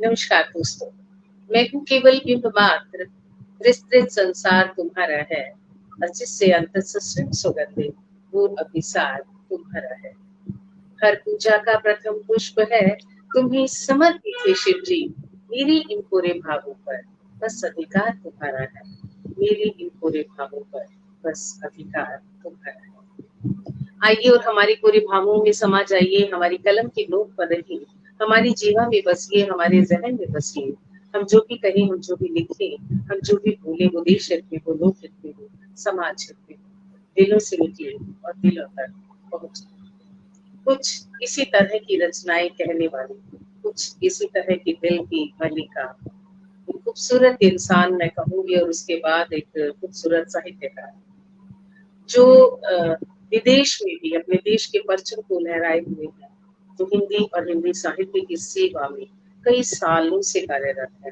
नमस्कार दोस्तों, मैं हूँ केवल बिंब मात्र, विस्तृत संसार तुम्हारा है, और जिससे अंतःसंग सुगंधित वो अभिसार तुम्हारा है। हर पूजा का प्रथम पुष्प है तुम्हें समर्पित है शिव जी, मेरे इन पूरे भावों पर बस अधिकार तुम्हारा है, मेरे इन पूरे भावों पर बस अधिकार तुम्हारा है। आइए और हमारी पूरी भावों में समा जाइए, हमारी कलम की नोक पर रहिए, हमारी जीवा में बसिए, हमारे जहन में बसिए। हम जो भी कहें, हम जो भी लिखें, हम जो भी बोले, वो देश हित में हो, लोक हित में हो, समाज हित में हो, दिलों से निकले और दिलों तक पहुंचे। कुछ इसी तरह की रचनाएं कहने वाली, कुछ इसी तरह की दिल की मलिका, खूबसूरत इंसान मैं कहूंगी, और उसके बाद एक खूबसूरत साहित्यकार जो विदेश में भी अपने देश के परचम को लहराए हुए हैं, तो हिंदी और हिंदी साहित्य की सेवा में कई सालों से कार्यरत है।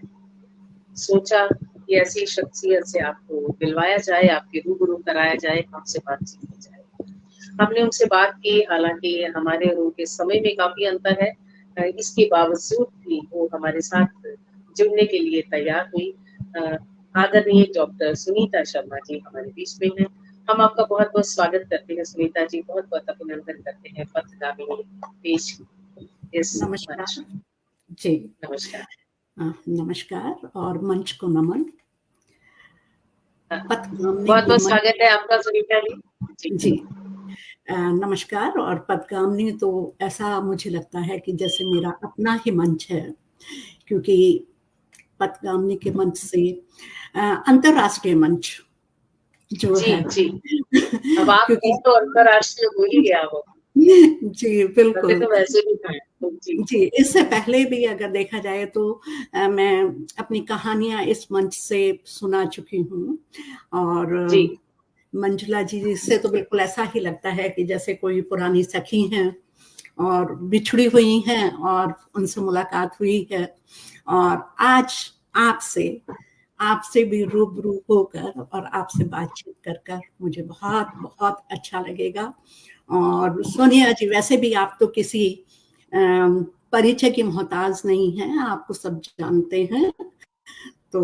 सोचा कि ऐसी शख्सियत से आपको मिलवाया जाए, आपके रूबरू कराया जाए, आपसे बातचीत की जाए। हमने उनसे बात की, हालांकि हमारे और उनके समय में काफी अंतर है, इसके बावजूद भी वो हमारे साथ जुड़ने के लिए तैयार हुई। आदरणीय डॉक्टर सुनीता शर्मा जी हमारे बीच में हैं। हम आपका बहुत बहुत स्वागत करते हैं सुनीता जी, बहुत बहुत अभिनंदन करते हैं पथगामिनी पेश इस नमस्कार मंच। जी। नमस्कार। नमस्कार और मंच को नमन। पथगामिनी बहुत के बहुत मंच स्वागत है आपका सुनीता जी। जी। नमस्कार। और पथगामिनी तो ऐसा मुझे लगता है कि जैसे मेरा अपना ही मंच है, क्योंकि पथगामिनी के मंच से अंतरराष्ट्रीय मंच जो जी है जी अब आप क्योंकि तो अंतरराष्ट्रीय हो ही गया वो। जी बिल्कुल। तो वैसे भी हैं जी। जी, इससे पहले भी अगर देखा जाए तो मैं अपनी कहानियां इस मंच से सुना चुकी हूँ, और जी मंजुला जी से तो बिल्कुल ऐसा ही लगता है कि जैसे कोई पुरानी सखी हैं और बिछड़ी हुई हैं और उनसे मुलाकात हुई है, और आज आपसे भी रूबरू होकर और आपसे बातचीत कर कर मुझे बहुत बहुत अच्छा लगेगा। और सोनिया जी, वैसे भी आप तो किसी परिचय की मोहताज नहीं है, आपको सब जानते हैं। तो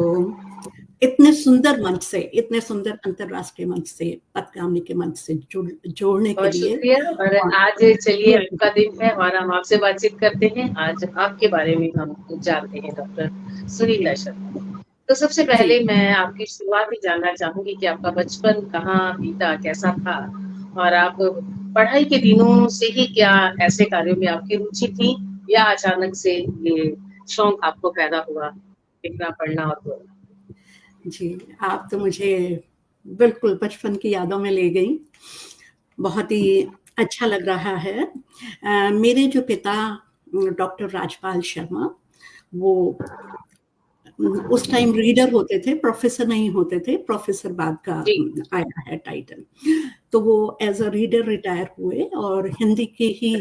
इतने सुंदर मंच से, इतने सुंदर अंतरराष्ट्रीय मंच से, पथगामिनी के मंच से जोड़ने के बहुत लिए शुक्रिया। और आज चलिए आपका दिन है और हम आपसे बातचीत करते हैं। आज आपके बारे में हम जानते हैं डॉक्टर सुनीता शर्मा। तो सबसे पहले मैं आपकी शुरुआत ही जानना चाहूंगी कि आपका बचपन कहाँ बीता, कैसा था, और आप पढ़ाई के दिनों से ही क्या ऐसे कार्यों में आपकी रुचि थी, या अचानक से ये शौक आपको पैदा हुआ लिखना, पढ़ना और बोलना? जी, आप तो मुझे बिल्कुल बचपन की यादों में ले गई। बहुत ही अच्छा लग रहा है। मेरे जो पिता डॉक्टर राजपाल शर्मा, वो उस टाइम रीडर होते थे, प्रोफेसर नहीं होते थे। प्रोफेसर बाद का आया है टाइटल। तो वो एज अ रीडर रिटायर हुए और हिंदी की ही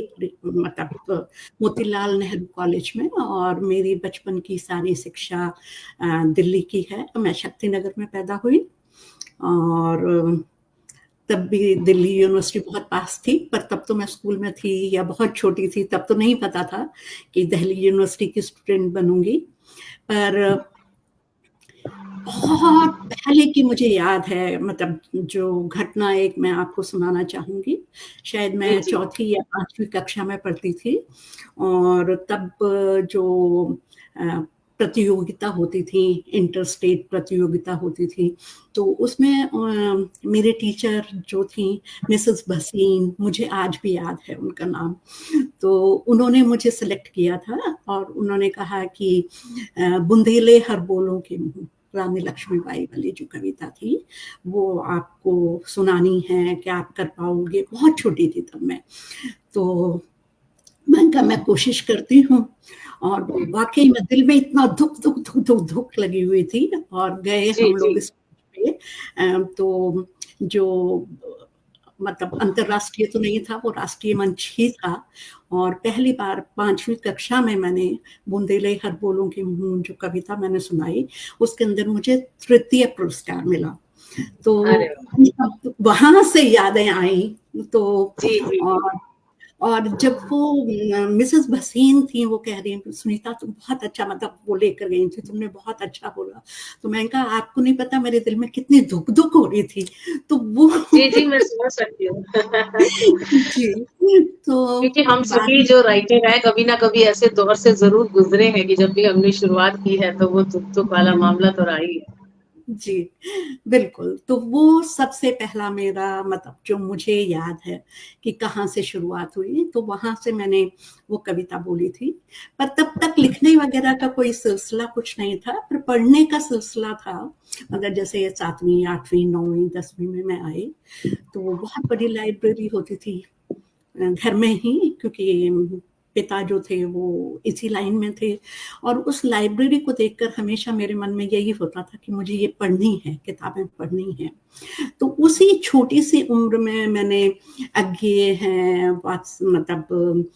मतलब मोतीलाल नेहरू कॉलेज में, और मेरी बचपन की सारी शिक्षा दिल्ली की है। मैं शक्ति नगर में पैदा हुई, और तब भी दिल्ली यूनिवर्सिटी बहुत पास थी, पर तब तो मैं स्कूल में थी या बहुत छोटी थी, तब तो नहीं पता था कि दिल्ली यूनिवर्सिटी की स्टूडेंट बनूंगी। पर बहुत पहले की मुझे याद है, मतलब जो घटना एक मैं आपको सुनाना चाहूंगी। शायद मैं चौथी या पांचवी कक्षा में पढ़ती थी, और तब जो प्रतियोगिता होती थी, इंटर स्टेट प्रतियोगिता होती थी, तो उसमें मेरे टीचर जो थी मिसेस भसीन, मुझे आज भी याद है उनका नाम। तो उन्होंने मुझे सेलेक्ट किया था और उन्होंने कहा कि बुंदेले हर बोलों के मुँह, रानी लक्ष्मीबाई वाली जो कविता थी वो आपको सुनानी है, क्या आप कर पाओगे? बहुत छोटी थी तब मैं। तो मैंने कहा मैं कोशिश करती हूँ, और वाकई में दिल में इतना दुख लगी हुई थी। और गए हम लोग इस पे, तो जो मतलब अंतरराष्ट्रीय तो नहीं था, वो राष्ट्रीय मंच ही था। और पहली बार पांचवी कक्षा में मैंने बुंदेले हर बोलों के मुँह जो कविता मैंने सुनाई, उसके अंदर मुझे तृतीय पुरस्कार मिला। तो वहां से यादें आई। तो और और जब वो मिसेस भसीन थी, वो कह रही हैं सुनीता तुम बहुत अच्छा, मतलब वो लेकर गई थी, तुमने बहुत अच्छा बोला। तो मैंने कहा आपको नहीं पता मेरे दिल में कितनी धुक धुक हो रही थी। तो वो जी, जी, मैं समझ सकती हूँ। जी, तो क्योंकि हम बाद सभी जो राइटर हैं, कभी ना कभी ऐसे दौर से ज़रूर गुज़रे हैं कि जब भी हमने शुरुआत की है, तो वो तुक-तुक वाला में मामला तो रहा ही है। जी, बिल्कुल। तो वो सबसे पहला मेरा, मतलब जो मुझे याद है कि कहाँ से शुरुआत हुई, तो वहाँ से मैंने वो कविता बोली थी। पर तब तक लिखने वगैरह का कोई सिलसिला कुछ नहीं था, पर पढ़ने का सिलसिला था। मतलब जैसे 7वीं, 8वीं, 9वीं, 10वीं में मैं आई, तो वो बहुत बड़ी लाइब्रेरी होती थी घर में ही, क्योंकि पिता जो थे वो इसी लाइन में थे, और उस लाइब्रेरी को देखकर हमेशा मेरे मन में यही होता था कि मुझे ये पढ़नी है, किताबें पढ़नी है। तो उसी छोटी सी उम्र में मैंने अज्ञेय हैं, मतलब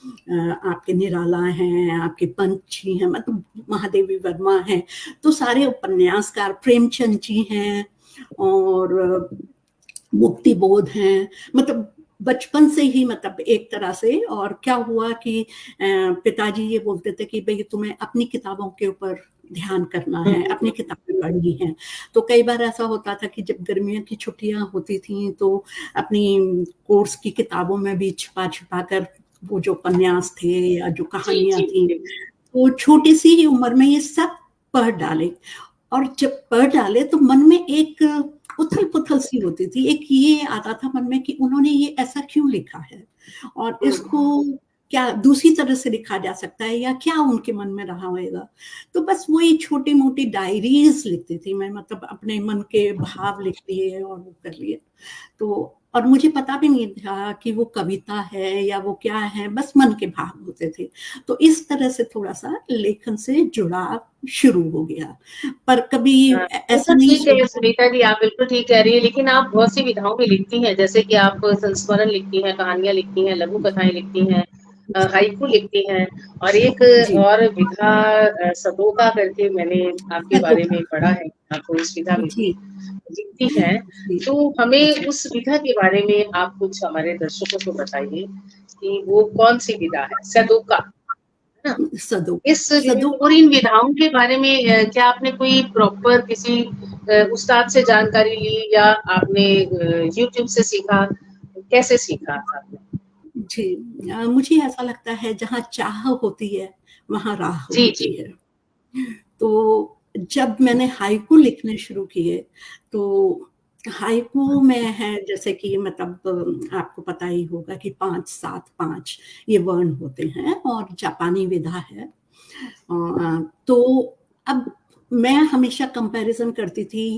आपके निराला हैं, आपके पंछी हैं, मतलब महादेवी वर्मा हैं, तो सारे उपन्यासकार, प्रेमचंद जी हैं, और मुक्ति बोध हैं, मतलब बचपन से ही, मतलब एक तरह से। और क्या हुआ कि पिताजी ये बोलते थे कि भाई तुम्हें अपनी किताबों के ऊपर ध्यान करना हुँ, है, हुँ, अपनी किताबें पढ़नी है। तो कई बार ऐसा होता था कि जब गर्मियों की छुट्टियां होती थी, तो अपनी कोर्स की किताबों में भी छिपा छिपा कर वो जो उपन्यास थे या जो जी, कहानियां जी, थी, जी। वो छोटी सी ही उम्र में ये सब पढ़ डाले। और जब पढ़ डाले तो मन में एक उथल-पुथल सी होती थी। एक ये आता था मन में कि उन्होंने ये ऐसा क्यों लिखा है? और हुँ, इसको क्या दूसरी तरह से लिखा जा सकता है, या क्या उनके मन में रहा होएगा? तो बस वही छोटी-मोटी डायरीज़ लिखती थी मैं, मतलब अपने मन के भाव लिख लिए और वो कर लिए। तो और मुझे पता भी नहीं था कि वो कविता है या वो क्या है, बस मन के भाव होते थे। तो इस तरह से थोड़ा-सा लेखन से जुड़ाव शुरू हो गया। पर कभी वो ऐसा तो नहीं ठीक है सोचा। सुनीता जी, आप बिल्कुल ठीक कह रही हैं, लेकिन आप बहुत सी विधाओं में लिखती हैं, जैसे कि आप संस्मरण लिखती हैं, कहानियाँ लिखती हैं, लघु कथाएँ लिखती हैं, जी, हाइकू लिखती हैं, और एक जी, और विधा सदोका करके मैंने आपके बारे सदोका। में पढ़ा है, आप इस विधा में भी जी, लिखती हैं। जी, तो हमें जी। उस विधा के बारे में आप कुछ हमारे दर्शकों को बताइए कि वो कौन-सी विधा है? सदोका, है ना? सदोका, इस विधा सदोका। और इन विधाओं के बारे में क्या आपने कोई प्रॉपर किसी उस्ताद से जानकारी ली या आपने यूट्यूब से सीखा? कैसे सीखा आपने? जी, मुझे ऐसा लगता है जहाँ चाह होती है, वहाँ राह जी, होती जी। है। तो जब मैंने हाइकू लिखने शुरू किए, तो हाइकू में है जैसे कि, मतलब आपको पता ही होगा कि 5, 7, 5 ये वर्ण होते हैं, और जापानी विधा है। तो अब मैं हमेशा कंपैरिज़न करती थी,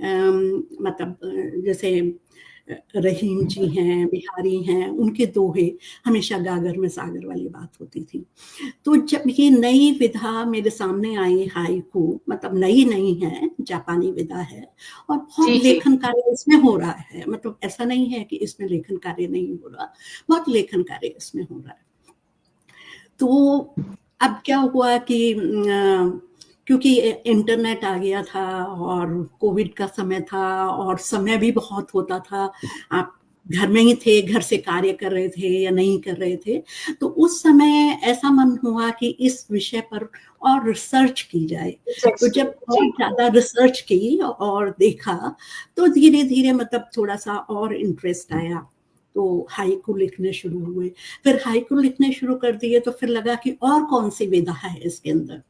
मतलब जैसे रहीम जी हैं, बिहारी हैं, उनके दोहे, हमेशा गागर में सागर वाली बात होती थी। तो जब ये नई विधा मेरे सामने आई हाइकू, मतलब नई नहीं है, जापानी विधा है, और बहुत जी, जी। लेखन कार्य इसमें हो रहा है, मतलब ऐसा नहीं है कि इसमें लेखन कार्य नहीं हो रहा, बहुत लेखन कार्य इसमें हो रहा है। तो अब क्या हुआ कि क्योंकि इंटरनेट आ गया था, और कोविड का समय था, और समय भी बहुत होता था, आप घर में ही थे, घर से कार्य कर रहे थे या नहीं कर रहे थे, तो उस समय ऐसा मन हुआ कि इस विषय पर और रिसर्च की जाए। तो जब और जी। ज़्यादा रिसर्च की और देखा, तो धीरे-धीरे मतलब थोड़ा-सा और इंटरेस्ट आया, तो हाइकू लिखने शुरू हुए। फिर हाइकू लिखने शुरू कर दिए, तो फिर लगा कि और कौन-सी विधा है इसके अंदर।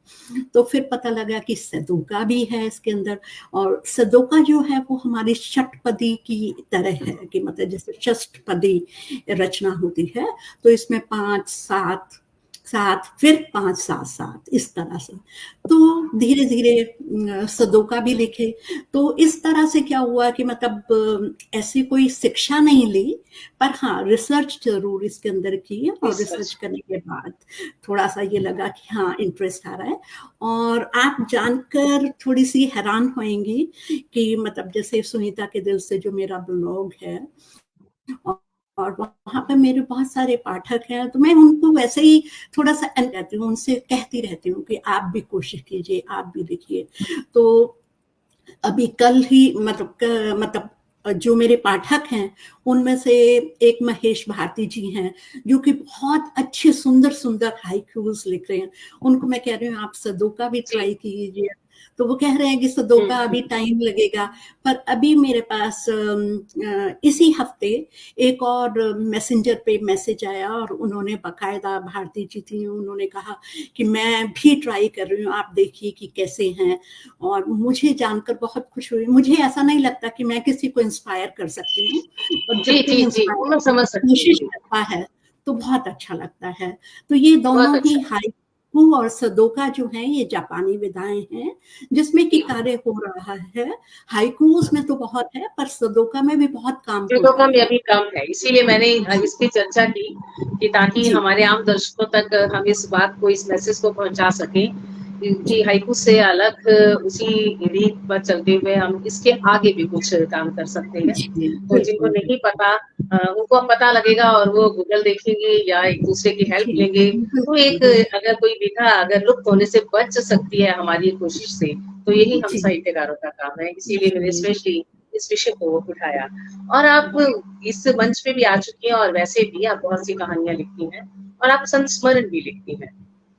तो फिर पता लगा कि सदोका भी है इसके अंदर, और सदोका जो है वो हमारी षटपदी की तरह है, कि मतलब जैसे षष्ठपदी रचना होती है, तो इसमें 5, 7, 7 फिर 5, 7, 7 इस तरह से। तो धीरे-धीरे सदोका भी लिखे। तो इस तरह से क्या हुआ कि मतलब ऐसी कोई शिक्षा नहीं ली, पर हाँ, रिसर्च ज़रूर इसके अंदर की, और रिसर्च रिसर्च। करने के बाद थोड़ा-सा ये लगा कि हाँ, इंटरेस्ट आ रहा है। और आप जानकर थोड़ी-सी हैरान होएँगी कि मतलब जैसे सुनीता के दिल से जो मेरा ब्लॉग है, औ और वहाँ पे मेरे बहुत सारे पाठक हैं, तो मैं उनको वैसे ही थोड़ा-सा रहती हूँ, उनसे कहती रहती हूँ कि आप भी कोशिश कीजिए, आप भी लिखिए। तो अभी कल ही मतलब जो मेरे पाठक हैं उनमें से एक महेश भारती जी हैं, जो कि बहुत अच्छे सुंदर सुंदर हाइकूज लिख रहे हैं। उनको मैं कह रही हूँ आप सदोका भी जी। ट्राई कीजिए, तो वो कह रहे हैं कि सदोका अभी टाइम लगेगा। पर अभी मेरे पास इसी हफ्ते एक और मैसेंजर पे मैसेज आया और उन्होंने बकायदा, भारती जी थी, उन्होंने कहा कि मैं भी ट्राई कर रही हूँ, आप देखिए कि कैसे हैं। और मुझे जानकर बहुत खुशी हुई। मुझे ऐसा नहीं लगता कि मैं किसी को इंस्पायर कर सकती हूँ, और जी, जब कोई जी, जी, वो इंस्पायर मैं समझ सकती हूँ। कोशिश जी, करता है तो बहुत अच्छा लगता है। तो ये बहुत दोनों ही, अच्छा। हाइकू और सदोका जो है, ये जापानी विधाएं हैं जिसमें कि जी, कार्य हो रहा है। हाइकूस में तो बहुत है, पर सदोका में भी बहुत काम हो चीज़ों का रहा में है। अभी कम है, इसीलिए मैंने इसकी चर्चा की कि ताकि जी हमारे आम दर्शकों तक हम इस बात को, इस मैसेज को पहुंचा सकें जी कि हाइकू से अलग उसी रीत पर चलते हुए हम इसके आगे भी कुछ काम कर सकते हैं। जी, तो जिनको बिल्कुल नहीं पता उनको अब पता लगेगा और वो गूगल देखेंगे या एक दूसरे की हेल्प जी, लेंगे। तो बिल्कुल एक बिल्कुल। अगर कोई विधा अगर लुप्त होने से बच सकती है हमारी कोशिश से, तो यही हम जी साहित्यकारों का काम है। इसीलिए मैंने जी, स्पेशली इस विषय को उठाया। और आप इस मंच पे भी आ चुकी हैं और वैसे भी आप बहुत सी कहानियाँ लिखती हैं और आप संस्मरण भी लिखती हैं।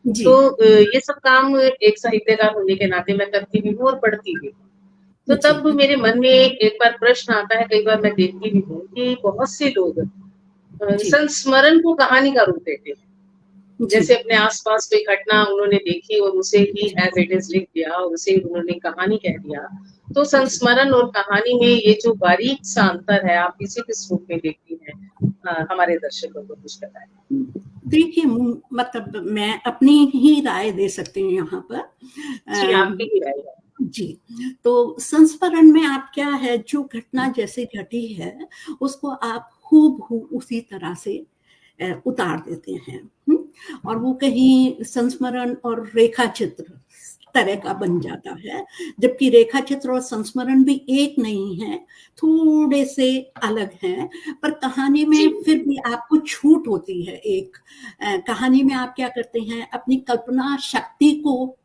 जी तो ये सब काम एक साहित्यकार होने के नाते मैं करती भी हूँ और पढ़ती भी हूँ। तो जी तब मेरे मन में एक बार प्रश्न आता है, कई बार मैं देखती भी हूँ कि बहुत से लोग जी संस्मरण को कहानी का रूप देते हैं। जी जैसे अपने आस-पास कोई घटना उन्होंने देखी और उसे ही जी एज़ इट इज़ लिख दिया और उसे उन्होंने कहानी कह दिया। तो जी। संस्मरण और कहानी में ये जो बारीक-सा अंतर है, आप इसे किस रूप में देखती हैं? हमारे दर्शकों को कुछ बताएँ। देखिए, मतलब मैं अपनी ही राय दे सकती हूँ यहाँ पर। जी, आपकी ही राय है। जी, तो संस्मरण में आप क्या है, जो घटना जैसे घटी है, उसको आप हूबहू उसी तरह से उतार देते हैं। और वो कहीं संस्मरण और रेखा चित्र तरह का बन जाता है, जबकि रेखा चित्र और संस्मरण भी एक नहीं है, थोड़े से अलग हैं। पर कहानी जी, में फिर भी आपको छूट होती है एक। कहानी में आप क्या करते हैं, अपनी कल्पना शक्ति को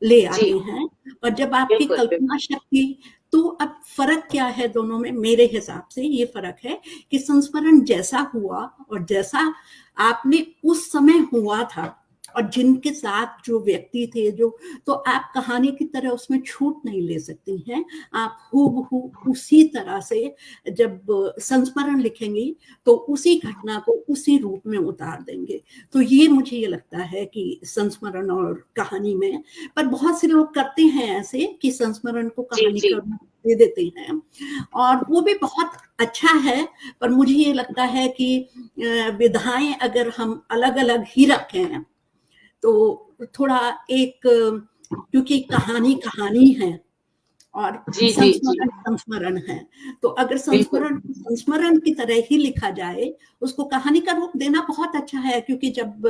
ले जी, आते हैं। और जब आपकी बिल्कुल, कल्पना बिल्कुल। शक्ति, तो अब फ़र्क क्या है दोनों में, मेरे हिसाब से ये फ़र्क है कि संस्मरण जैसा हुआ और जैसा आपने उस समय हुआ था और जिनके साथ जो व्यक्ति थे, जो, तो आप कहानी की तरह उसमें छूट नहीं ले सकती हैं। आप हूबहू उसी तरह से जब संस्मरण लिखेंगी, तो उसी घटना को उसी रूप में उतार देंगे। तो ये मुझे ये लगता है कि संस्मरण और कहानी में, पर बहुत से लोग करते हैं ऐसे कि संस्मरण को जी, कहानी का जी, रूप दे देते हैं, और वो भी बहुत अच्छा है। पर मुझे ये लगता है कि विधाएं अगर हम अलग अलग ही रखें, तो थोड़ा एक, क्योंकि कहानी कहानी है और जी, जी, जी, संस्मरण संस्मरण है, तो अगर बिल्कुल। संस्मरण संस्मरण की तरह ही लिखा जाए, उसको कहानी का रूप देना बहुत अच्छा है। क्योंकि जब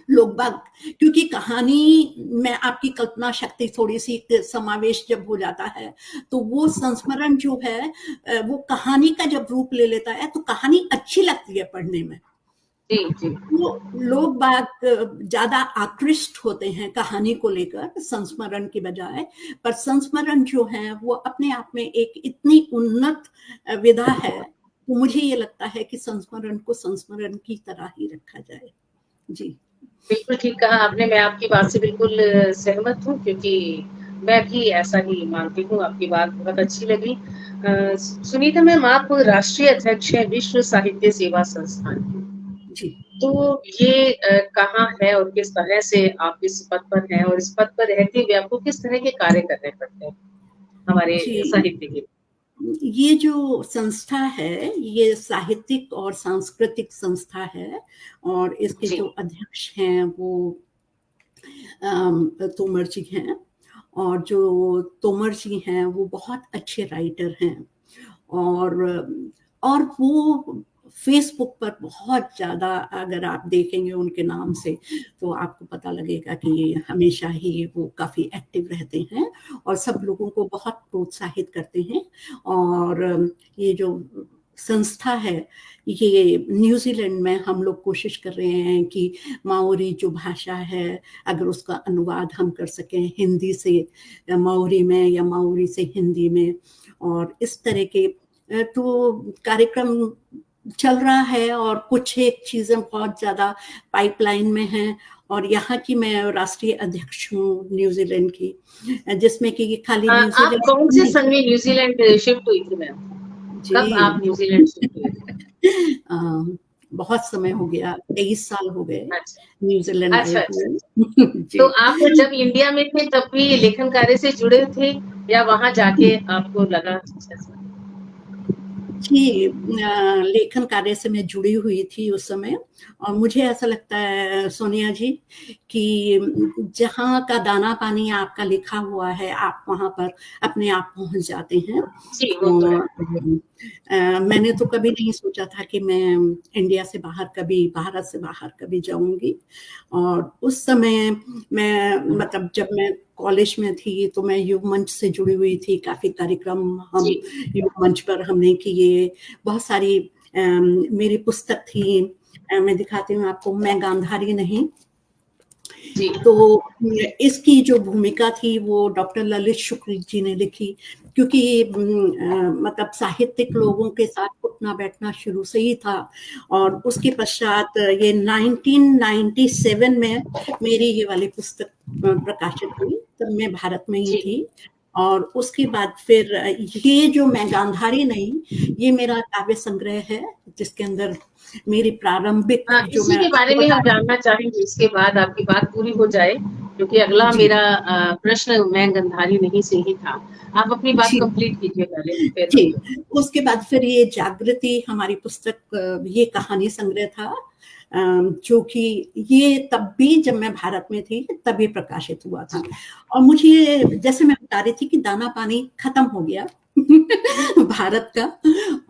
लोग बाग, क्योंकि कहानी में आपकी कल्पना शक्ति थोड़ी सी समावेश जब हो जाता है, तो वो संस्मरण जो है, वो कहानी का जब रूप ले लेता है, तो कहानी अच्छी लगती है पढ़ने में। जी, जी, वो लोग बाग ज्यादा आकृष्ट होते हैं कहानी को लेकर संस्मरण की बजाय। पर संस्मरण जो है वो अपने आप में एक इतनी उन्नत विधा है, तो मुझे ये लगता है कि संस्मरण को संस्मरण की तरह ही रखा जाए। जी बिल्कुल ठीक कहा आपने। मैं आपकी बात से बिल्कुल सहमत हूँ क्योंकि मैं भी ऐसा ही मानती हूँ, आपकी बात बहुत अच्छी लगी। सुनीता मैम, आप राष्ट्रीय अध्यक्ष हैं विश्व साहित्य सेवा संस्थान की। जी तो ये कहाँ है और किस तरह से आप इस पद पर हैं और इस पद पर रहते हुए आपको किस तरह के कार्य करने पड़ते हैं हमारे जी, साहित्य के? ये जो संस्था है, ये साहित्यिक और सांस्कृतिक संस्था है, और इसके जी, जो अध्यक्ष हैं वो तोमर जी हैं। और जो तोमर जी हैं वो बहुत अच्छे राइटर हैं, और वो फेसबुक पर बहुत ज़्यादा, अगर आप देखेंगे उनके नाम से, तो आपको पता लगेगा कि हमेशा ही वो काफ़ी एक्टिव रहते हैं और सब लोगों को बहुत प्रोत्साहित करते हैं। और ये जो संस्था है, ये न्यूज़ीलैंड में हम लोग कोशिश कर रहे हैं कि माओरी जो भाषा है, अगर उसका अनुवाद हम कर सकें हिंदी से माओरी में या माओरी से हिंदी में, और इस तरह के तो कार्यक्रम चल रहा है और कुछ एक चीजें बहुत ज्यादा पाइपलाइन में हैं, और यहाँ की मैं राष्ट्रीय अध्यक्ष हूँ न्यूजीलैंड की, जिसमें कि खाली आप न्यूजीलैंड कौन से नहीं। सन में न्यूजीलैंड शिफ्ट हुई थी मैम? कब जी आप न्यूजीलैंड शिफ्ट हुई थी? बहुत समय हो गया, 23 साल हो गए अच्छा न्यूजीलैंड आए अच्छा अच्छा। हुए। तो जी आप जब इंडिया में थे तब भी लेखन कार्य से जुड़े थे, या वहां जाके आपको लगा ऐसा? जी, लेखन कार्य से मैं जुड़ी हुई थी उस समय, और मुझे ऐसा लगता है सोनिया जी कि जहाँ का दाना पानी आपका लिखा हुआ है, आप वहाँ पर अपने आप पहुँच जाते हैं। जी वो तो है। मैंने तो कभी नहीं सोचा था कि मैं इंडिया से बाहर कभी, भारत से बाहर कभी जाऊंगी। और उस समय मैं, मतलब जब मैं कॉलेज में थी तो मैं युग मंच से जुड़ी हुई थी, काफी कार्यक्रम हम जी युग मंच पर हमने किए, बहुत सारी मेरी पुस्तक थी, मैं दिखाती हूँ आपको, मैं गांधारी नहीं। जी तो इसकी जो भूमिका थी वो डॉक्टर ललित शुक्ल जी ने लिखी, क्योंकि मतलब साहित्यिक लोगों के साथ उठना बैठना शुरू से ही था। और उसके पश्चात ये 1997 में मेरी ये वाली पुस्तक प्रकाशित हुई, तब मैं भारत में ही जी। थी। और उसके बाद फिर ये जो मैं गांधारी नहीं, ये मेरा काव्य संग्रह है, जिसके अंदर मेरी प्रारंभिक हाँ, जो इसी मैं के बारे आपको में हम बता जानना चाहेंगे, इसके बाद आपकी बात पूरी हो जाए, क्योंकि अगला जी मेरा प्रश्न मैं गंधारी नहीं से ही था। आप अपनी बात जी कंप्लीट कीजिए पहले, फिर जी, हम। उसके बाद फिर ये जागृति हमारी पुस्तक, ये कहानी संग्रह था, जो कि ये तब भी जब मैं भारत में थी तभी प्रकाशित हुआ था। और मुझे, जैसे मैं बता रही थी कि दाना पानी खत्म हो गया भारत का,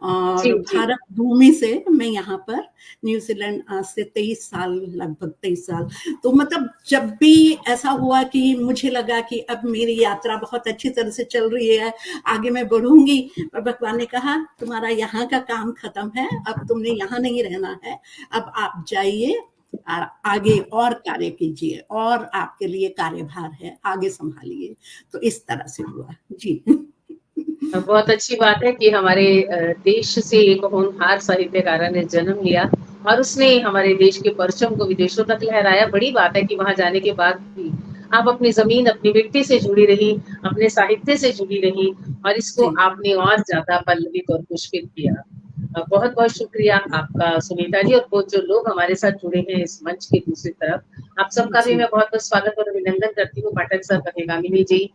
और जी जी। भारत भूमि से मैं यहाँ पर न्यूजीलैंड आज से 23 साल, लगभग 23 साल। तो मतलब जब भी ऐसा हुआ कि मुझे लगा कि अब मेरी यात्रा बहुत अच्छी तरह से चल रही है, आगे मैं बढ़ूंगी, और भगवान ने कहा तुम्हारा यहाँ का काम खत्म है, अब तुमने यहाँ नहीं रहना है, अब आप जाइए आगे और कार्य कीजिए, और आपके लिए कार्यभार है, आगे संभालिए। तो इस तरह से हुआ जी। बहुत अच्छी बात है कि हमारे देश से एक होनहार साहित्यकार ने जन्म लिया, और उसने हमारे देश के परचम को विदेशों तक लहराया। बड़ी बात है कि वहां जाने के बाद भी आप अपनी जमीन, अपनी मिट्टी से जुड़ी रही, अपने साहित्य से जुड़ी रही, और इसको जी आपने और ज्यादा पल्लवित और पुष्पित किया। बहुत बहुत शुक्रिया आपका सुनीता जी, और वो जो लोग हमारे साथ जुड़े हैं इस मंच की दूसरी तरफ, आप सबका भी जी मैं बहुत बहुत स्वागत और अभिनंदन करती हूँ। पाठक सर, कथेगामिनी जी,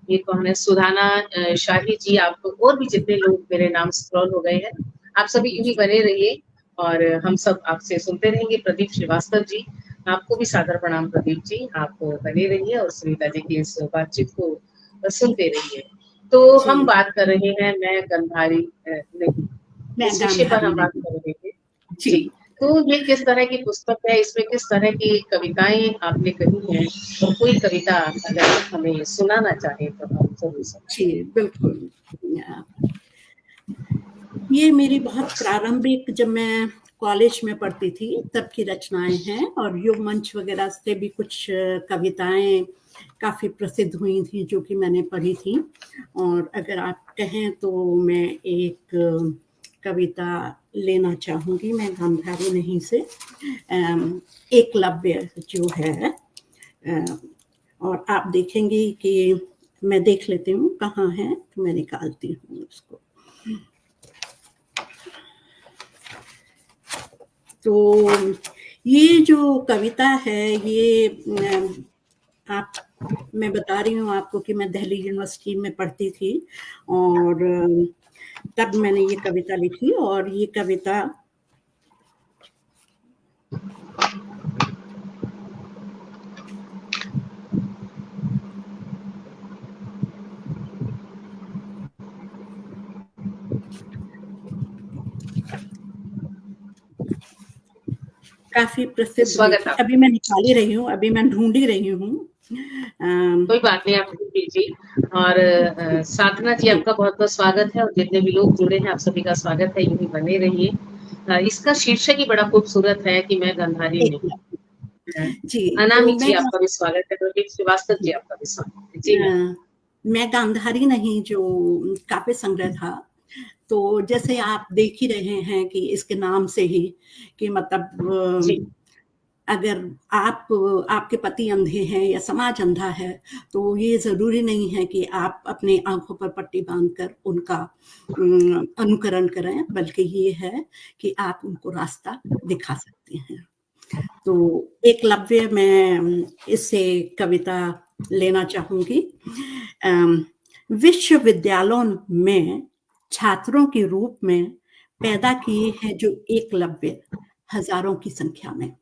ये कौन है, सुधाना शाही जी, आपको और भी जितने लोग मेरे नाम स्क्रॉल हो गए हैं, आप सभी यूं ही बने रहिए, और हम सब आपसे सुनते रहेंगे। प्रदीप श्रीवास्तव जी, आपको भी सादर प्रणाम। प्रदीप जी, आप बने रहिए और सुनीता जी की इस बातचीत को सुनते रहिए। तो हम जी, बात कर रहे हैं मैं गंधारी नहीं, मैं इस विषय पर गांधारी हम बात नहीं। कर रहे थे। जी जी, तो ये किस तरह की पुस्तक है, इसमें किस तरह की कविताएं आपने कही हैं, और कोई कविता अगर हमें सुनाना चाहे तो हम जरूर जी सुनाएंगे। बिल्कुल। ये मेरी बहुत प्रारंभिक, जब मैं कॉलेज में पढ़ती थी तब की रचनाएं हैं, और युग मंच वगैरह से भी कुछ कविताएं काफी प्रसिद्ध हुई थी जो कि मैंने पढ़ी थी। और अगर आप कहें तो मैं एक कविता लेना चाहूंगी, मैं गांधारी नहीं से, एकलव्य जो है, और आप देखेंगे कि मैं देख लेती हूँ कहाँ है, तो मैं निकालती हूँ उसको। तो ये जो कविता है, ये आप, मैं बता रही हूँ आपको कि मैं दिल्ली यूनिवर्सिटी में पढ़ती थी, और तब मैंने ये कविता लिखी। और ये कविता काफी प्रसिद्ध हुई स्वागत थी। आप। अभी मैं निकाल ही रही हूँ, अभी मैं ढूंढ ही रही हूँ। कोई बात नहीं, आप कीजिए। और साधना जी, जी आपका बहुत बहुत स्वागत है, और जितने भी लोग जुड़े हैं आप सभी का स्वागत है, यूं ही बने रहिए। इसका शीर्षक ही बड़ा खूबसूरत है कि मैं गंधारी नहीं। जी। तो अनामी जी, आपका भी स्वागत है। प्रदीप श्रीवास्तव जी, आपका भी स्वागत है। जी मैम। मैं गांधारी नहीं जो काव्य संग्रह था, तो जैसे आप देख ही रहे हैं कि इसके नाम से ही कि मतलब अगर आपके पति अंधे हैं या समाज अंधा है, तो ये ज़रूरी नहीं है कि आप अपनी आँखों पर पट्टी बाँधकर उनका अनुकरण करें, बल्कि ये है कि आप उनको रास्ता दिखा सकते हैं। तो एकलव्य मैं इससे कविता लेना चाहूँगी। विश्वविद्यालयों में छात्रों के रूप में पैदा किए हैं जो एकलव्य हज़ारों की संख्या में।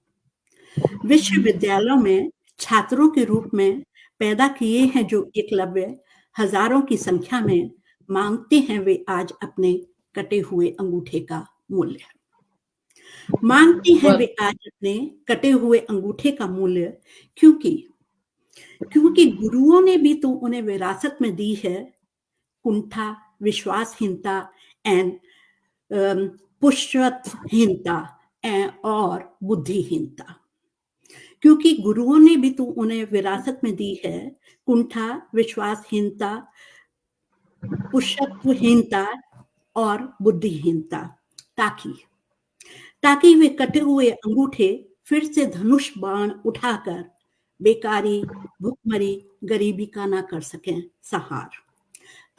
विश्वविद्यालयों में छात्रों के रूप में पैदा किए हैं जो एकलव्य हज़ारों की संख्या में, मांगते हैं वे आज अपने कटे हुए अंगूठे का मूल्य। मांगते हैं वे आज अपने कटे हुए अंगूठे का मूल्य, क्योंकि गुरुओं ने भी तो उन्हें विरासत में दी है कुंठा, विश्वासहीनता एंड पुरुषत्वहीनता और बुद्धिहीनता। क्योंकि गुरुओं ने भी तो उन्हें विरासत में दी है कुंठा, विश्वासहीनता, पुरुषत्वहीनता और बुद्धिहीनता, ताकि वे कटे हुए अंगूठे फिर से धनुष बाण उठाकर बेकारी, भुखमरी, गरीबी का ना कर सकें सहार।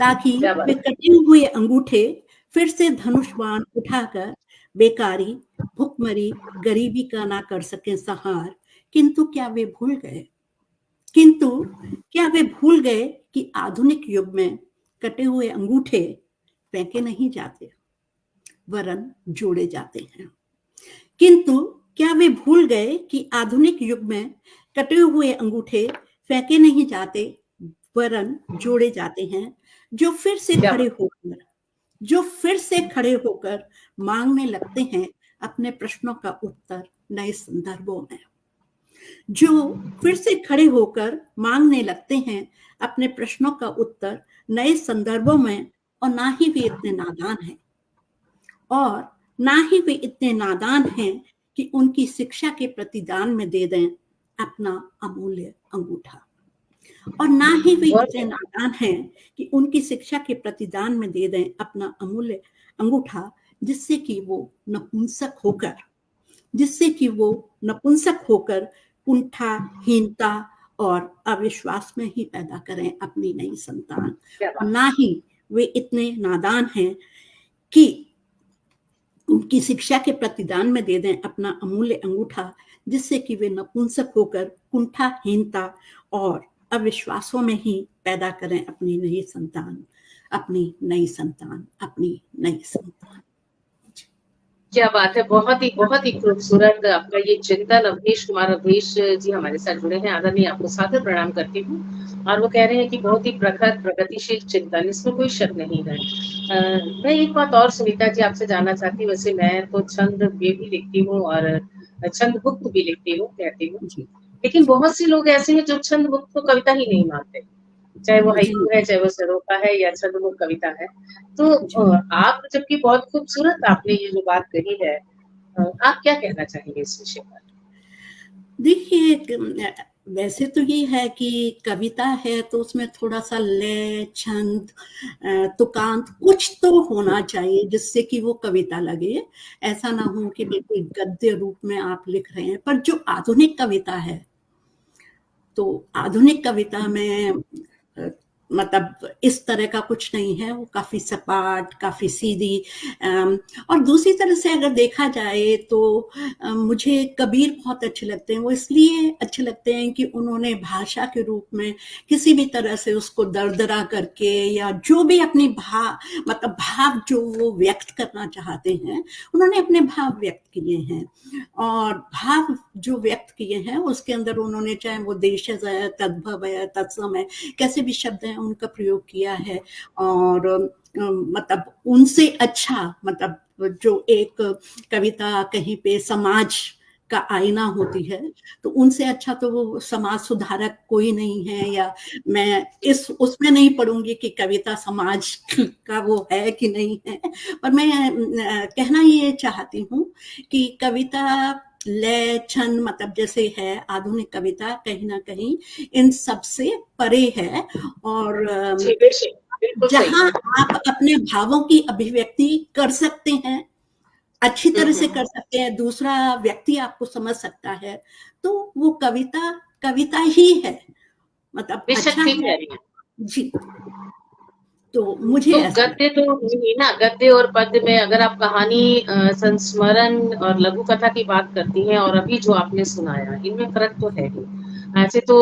ताकि वे कटे हुए अंगूठे फिर से धनुष बाण उठाकर बेकारी, भुखमरी, गरीबी का ना कर सकें सहार। किंतु क्या वे भूल गए कि आधुनिक युग में कटे हुए अंगूठे फेंके नहीं जाते, वरन जोड़े जाते हैं। किंतु क्या वे भूल गए कि आधुनिक युग में कटे हुए अंगूठे फेंके नहीं जाते, वरन जोड़े जाते हैं, जो फिर से खड़े होकर मांगने लगते हैं अपने प्रश्नों का उत्तर नए संदर्भों में। जो फिर से खड़े होकर मांगने लगते हैं अपने प्रश्नों का उत्तर नए संदर्भों में, और ना ही वे इतने नादान हैं कि उनकी शिक्षा के प्रतिदान में दे दें अपना अमूल्य अंगूठा। और ना ही वे इतने नादान हैं कि उनकी शिक्षा के प्रतिदान में दे दें अपना अमूल्य अंगूठा, जिससे कि वो नपुंसक होकर कुंठाहीनता और अविश्वास में ही पैदा करें अपनी नई संतान। और ना ही वे इतने नादान हैं कि उनकी शिक्षा के प्रतिदान में दे दें अपना अमूल्य अंगूठा, जिससे कि वे नपुंसक होकर कुंठाहीनता और अविश्वासों में ही पैदा करें अपनी नई संतान। क्या बात है, बहुत ही खूबसूरत आपका ये चिंतन। अवधेश कुमार अवधेश जी हमारे साथ जुड़े हैं, आदरणीय आपको सादर प्रणाम करती हूँ। और वो कह रहे हैं कि बहुत ही प्रखर प्रगतिशील चिंतन, इसमें कोई शक नहीं है। मैं एक बात और सुनीता जी आपसे जानना चाहती हूँ। वैसे मैं तो छंद भी लिखती हूँ और छंद गुप्त भी लिखती हूँ, कहती हूँ, लेकिन बहुत से लोग ऐसे हैं जो छंद गुप्त को कविता ही नहीं मानते, चाहे वो हाइकू है, चाहे वो सरोपा है या छंद गुप्त कविता है। तो आप जबकि बहुत खूबसूरत आपने ये जो बात कही है, आप क्या कहना चाहेंगे इस विषय पर? देखिए, वैसे तो ये है कि कविता है तो उसमें थोड़ा सा लय, छंद, तुकांत कुछ तो होना चाहिए जिससे कि वो कविता लगे। ऐसा ना हो कि बिल्कुल गद्य रूप में आप लिख रहे हैं। पर जो आधुनिक कविता है, तो आधुनिक कविता में मतलब इस तरह का कुछ नहीं है। वो काफी सपाट, काफी सीधी। और दूसरी तरह से अगर देखा जाए तो मुझे कबीर बहुत अच्छे लगते हैं। वो इसलिए अच्छे लगते हैं कि उन्होंने भाषा के रूप में किसी भी तरह से उसको दरदरा करके, या जो भी अपनी भाव जो वो व्यक्त करना चाहते हैं, उन्होंने अपने भाव व्यक्त किए हैं। और भाव जो व्यक्त किए हैं उसके अंदर उन्होंने, चाहे वो देशज है, तद्भव है, तत्सम है, कैसे भी शब्द हैं उनका प्रयोग किया है। और मतलब उनसे अच्छा, मतलब जो एक कविता कहीं पे समाज का आईना होती है, तो उनसे अच्छा तो वो समाज सुधारक कोई नहीं है। या मैं उसमें नहीं पढ़ूंगी कि कविता समाज का वो है कि नहीं है। पर मैं कहना ये चाहती हूँ कि कविता लय, छंद, मतलब जैसे है आधुनिक कविता, कहीं ना कहीं इन सब से परे है। और बिल्कुल सही। जहाँ आप अपने भावों की अभिव्यक्ति कर सकते हैं, अच्छी तरह से कर सकते हैं, दूसरा व्यक्ति आपको समझ सकता है, तो वो कविता कविता ही है, मतलब बेशक अच्छा ठीक है। कह रही हैं। जी, तो मुझे तो ऐसा गद्य लगता तो नहीं ना, गद्य और पद्य में अगर आप कहानी, संस्मरण और लघु कथा की बात करती हैं और अभी जो आपने सुनाया, इनमें फ़र्क तो है ही। ऐसे तो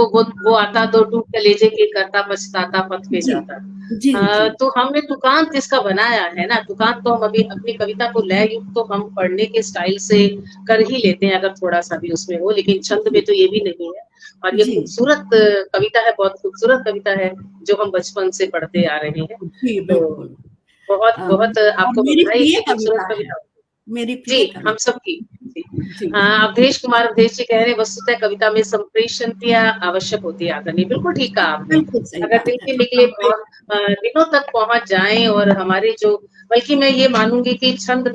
वो आता दो टूट कलेजे के, करता पछताता पथ पे है। जी, जाता। जी, जी, तो हमने तुकांत इसका बनाया है ना, तुकांत तो हम अभी अपनी कविता को लय युक्त तो हम पढ़ने के स्टाइल से कर ही लेते हैं, अगर थोड़ा-सा भी उसमें हो, लेकिन छंद में जी, तो ये भी नहीं है। और ये जी, खूबसूरत कविता है, बहुत खूबसूरत कविता है, जो हम बचपन से पढ़ते आ रहे हैं। जी, तो बिल्कुल। बहुत-बहुत और आपको मेरी बधाई, प्रिय इतनी खूबसूरत कविता है, कविता। मेरी जी, प्रिय हम कविता। सबकी। जी। जी, अवधेश कुमार अवधेश जी कह रहे हैं, वस्तुतः कविता में संप्रेषणतियाँ आवश्यक होती है आदरणीय। बिल्कुल ठीक कहा आपने। बिल्कुल सही अगर दिल बात है। के निकले भाव दिलों तक पहुँच जाएँ, और हमारे जो, बल्कि मैं ये मानूँगी कि छंद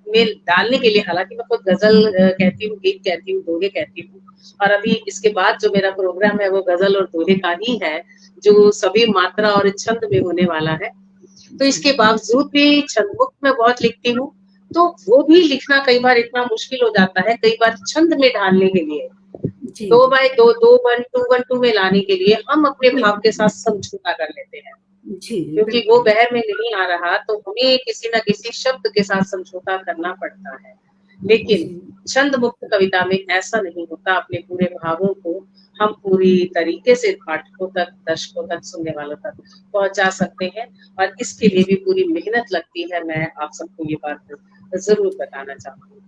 में डालने के लिए, हालाँकि मैं खुद गज़ल कहती हूँ, गीत कहती हूँ, दोहे कहती हूँ, और अभी इसके बाद जो मेरा प्रोग्राम है वो गज़ल और दोहे का ही है, जो सभी मात्रा और छंद में होने वाला है। तो जी, इसके बावजूद भी छंदमुक्त मैं बहुत लिखती हूँ, तो वो भी लिखना कई बार इतना मुश्किल हो जाता है, कई बार छंद में ढालने के लिए, जी, 2 बाय 2, 2-1-2-1-2 में लाने के लिए हम अपने भाव के बिल्कुल। साथ समझौता कर लेते हैं। जी, क्योंकि वो बिल्कुल। बहर में नहीं आ रहा, तो हमें किसी न किसी शब्द के साथ समझौता करना पड़ता है। लेकिन जी, छंद मुक्त कविता में ऐसा नहीं होता, अपने पूरे भावों को हम पूरी तरीके से पाठकों तक, दर्शकों तक, सुनने वालों तक पहुँचा सकते हैं, और इसके लिए भी जी, पूरी मेहनत लगती है, मैं आप सबको ये बात ज़रूर बताना चाहूँगी।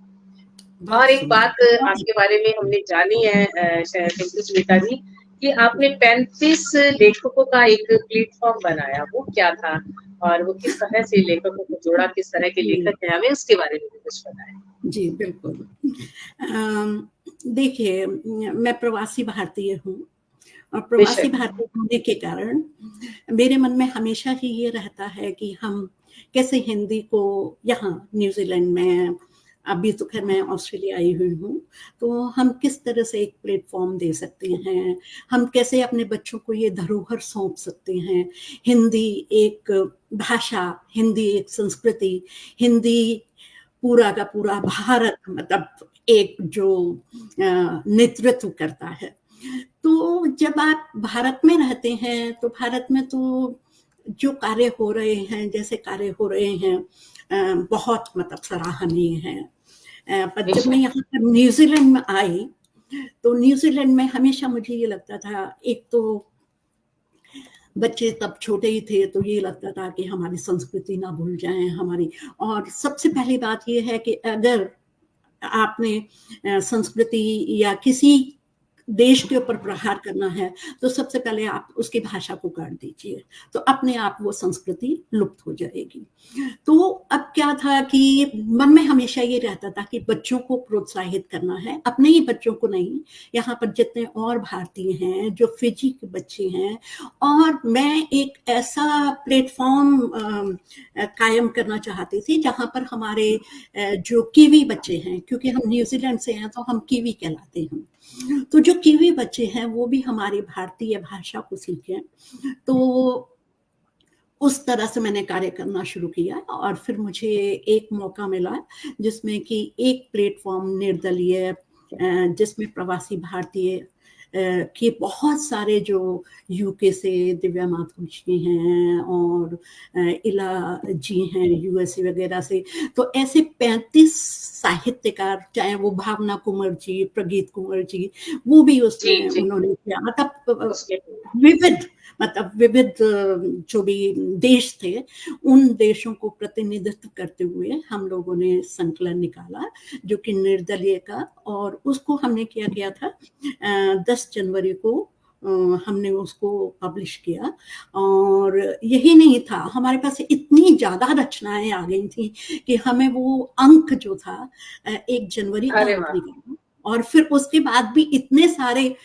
बहुत और एक सुंदर, बात बहुत आपके बारे में हमने जानी है, शायद टिंकू सुनीता जी, कि आपने 35 लेखकों का एक प्लेटफ़ॉर्म बनाया, वो क्या था? और वो किस तरह से लेखकों को जोड़ा, किस तरह के जी, लेखक हैं? हमें उसके बारे में भी कुछ बताएँ। जी, बिल्कुल। देखिए, मैं प्रवासी भारतीय हूँ, और प्रवासी बेशक, भारतीय होने के कारण मेरे मन में हमेशा ही ये रहता है कि हम कैसे हिंदी को यहाँ न्यूज़ीलैंड में, अभी तो ख़ैर मैं ऑस्ट्रेलिया आई हुई हूँ, तो हम किस तरह से एक प्लेटफ़ॉर्म दे सकते हैं, हम कैसे अपने बच्चों को ये धरोहर सौंप सकते हैं। हिंदी एक भाषा, हिंदी एक संस्कृति, हिंदी पूरा का पूरा भारत, मतलब एक जो नेतृत्व करता है। तो जब आप भारत में रहते हैं, तो भारत में तो जो कार्य हो रहे हैं, जैसे कार्य हो रहे हैं, बहुत मतलब सराहनीय हैं। पर जब मैं बेशक। यहाँ पर न्यूज़ीलैंड में आई, तो न्यूज़ीलैंड में हमेशा मुझे ये लगता था, एक तो बच्चे तब छोटे ही थे, तो ये लगता था कि हमारी संस्कृति ना भूल जाएँ, हमारी, और सबसे पहली बात ये है कि अगर आपने संस्कृति या किसी देश के ऊपर प्रहार करना है, तो सबसे पहले आप उसकी भाषा को काट दीजिए, तो अपने आप वो संस्कृति लुप्त हो जाएगी। तो अब क्या था कि मन में हमेशा ये रहता था कि बच्चों को प्रोत्साहित करना है, अपने ही बच्चों को नहीं, यहाँ पर जितने और भारतीय हैं, जो फिजी के बच्चे हैं, और मैं एक ऐसा प्लेटफ़ॉर्म कायम करना चाहती थी, जहाँ पर हमारे जो कीवी बच्चे हैं, क्योंकि हम न्यूज़ीलैंड से हैं, तो हम कीवी कहलाते हैं। तो जो कीवी बच्चे हैं, वो भी हमारी भारतीय भाषा को सीखें। तो उस तरह से मैंने कार्य करना शुरू किया, और फिर मुझे एक मौका मिला जिसमें कि एक प्लेटफ़ॉर्म निर्दलीय, जिसमें प्रवासी भारतीय के बहुत सारे, जो यूके से दिव्या माथुर जी हैं, और इला जी हैं यूएसए वगैरह से, तो ऐसे 35 साहित्यकार, चाहे वो भावना कुँवर जी, प्रगीत कुँवर जी, वो भी जी, उसमें जी, उन्होंने किया, मतलब उसके विविध, मतलब विविध जो भी देश थे, उन देशों को प्रतिनिधित्व करते हुए हम लोगों ने संकलन निकाला, जो कि निर्दलीय का, और उसको हमने क्या किया था, 10 जनवरी को हमने उसको पब्लिश किया। और यही नहीं था, हमारे पास इतनी ज़्यादा रचनाएँ आ गई थी कि हमें वो अंक जो था, 1 जनवरी का अरे अंक वाह! निकालना, और फिर उसके बाद भी इतने सारे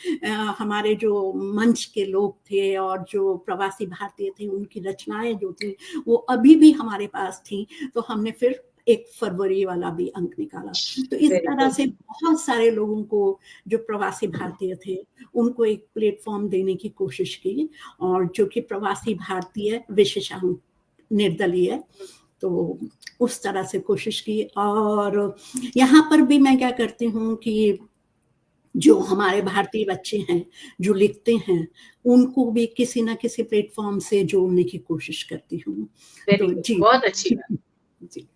हमारे जो मंच के लोग थे, और जो प्रवासी भारतीय थे, उनकी रचनाएँ जो थी, वो अभी भी हमारे पास थी। तो हमने फिर 1 फरवरी वाला भी अंक निकाला। तो इस तरह से बहुत सारे लोगों को, जो प्रवासी भारतीय थे, उनको एक प्लेटफॉर्म देने की कोशिश की, और जो कि प्रवासी भारतीय विशेषांक निर्दलीय, तो उस तरह से कोशिश की। और यहाँ पर भी मैं क्या करती हूँ कि जो हमारे भारतीय बच्चे हैं जो लिखते हैं, उनको भी किसी ना किसी प्लेटफॉर्म से जोड़ने की कोशिश करती हूँ। तो जी, बहुत अच्छी बात। जी।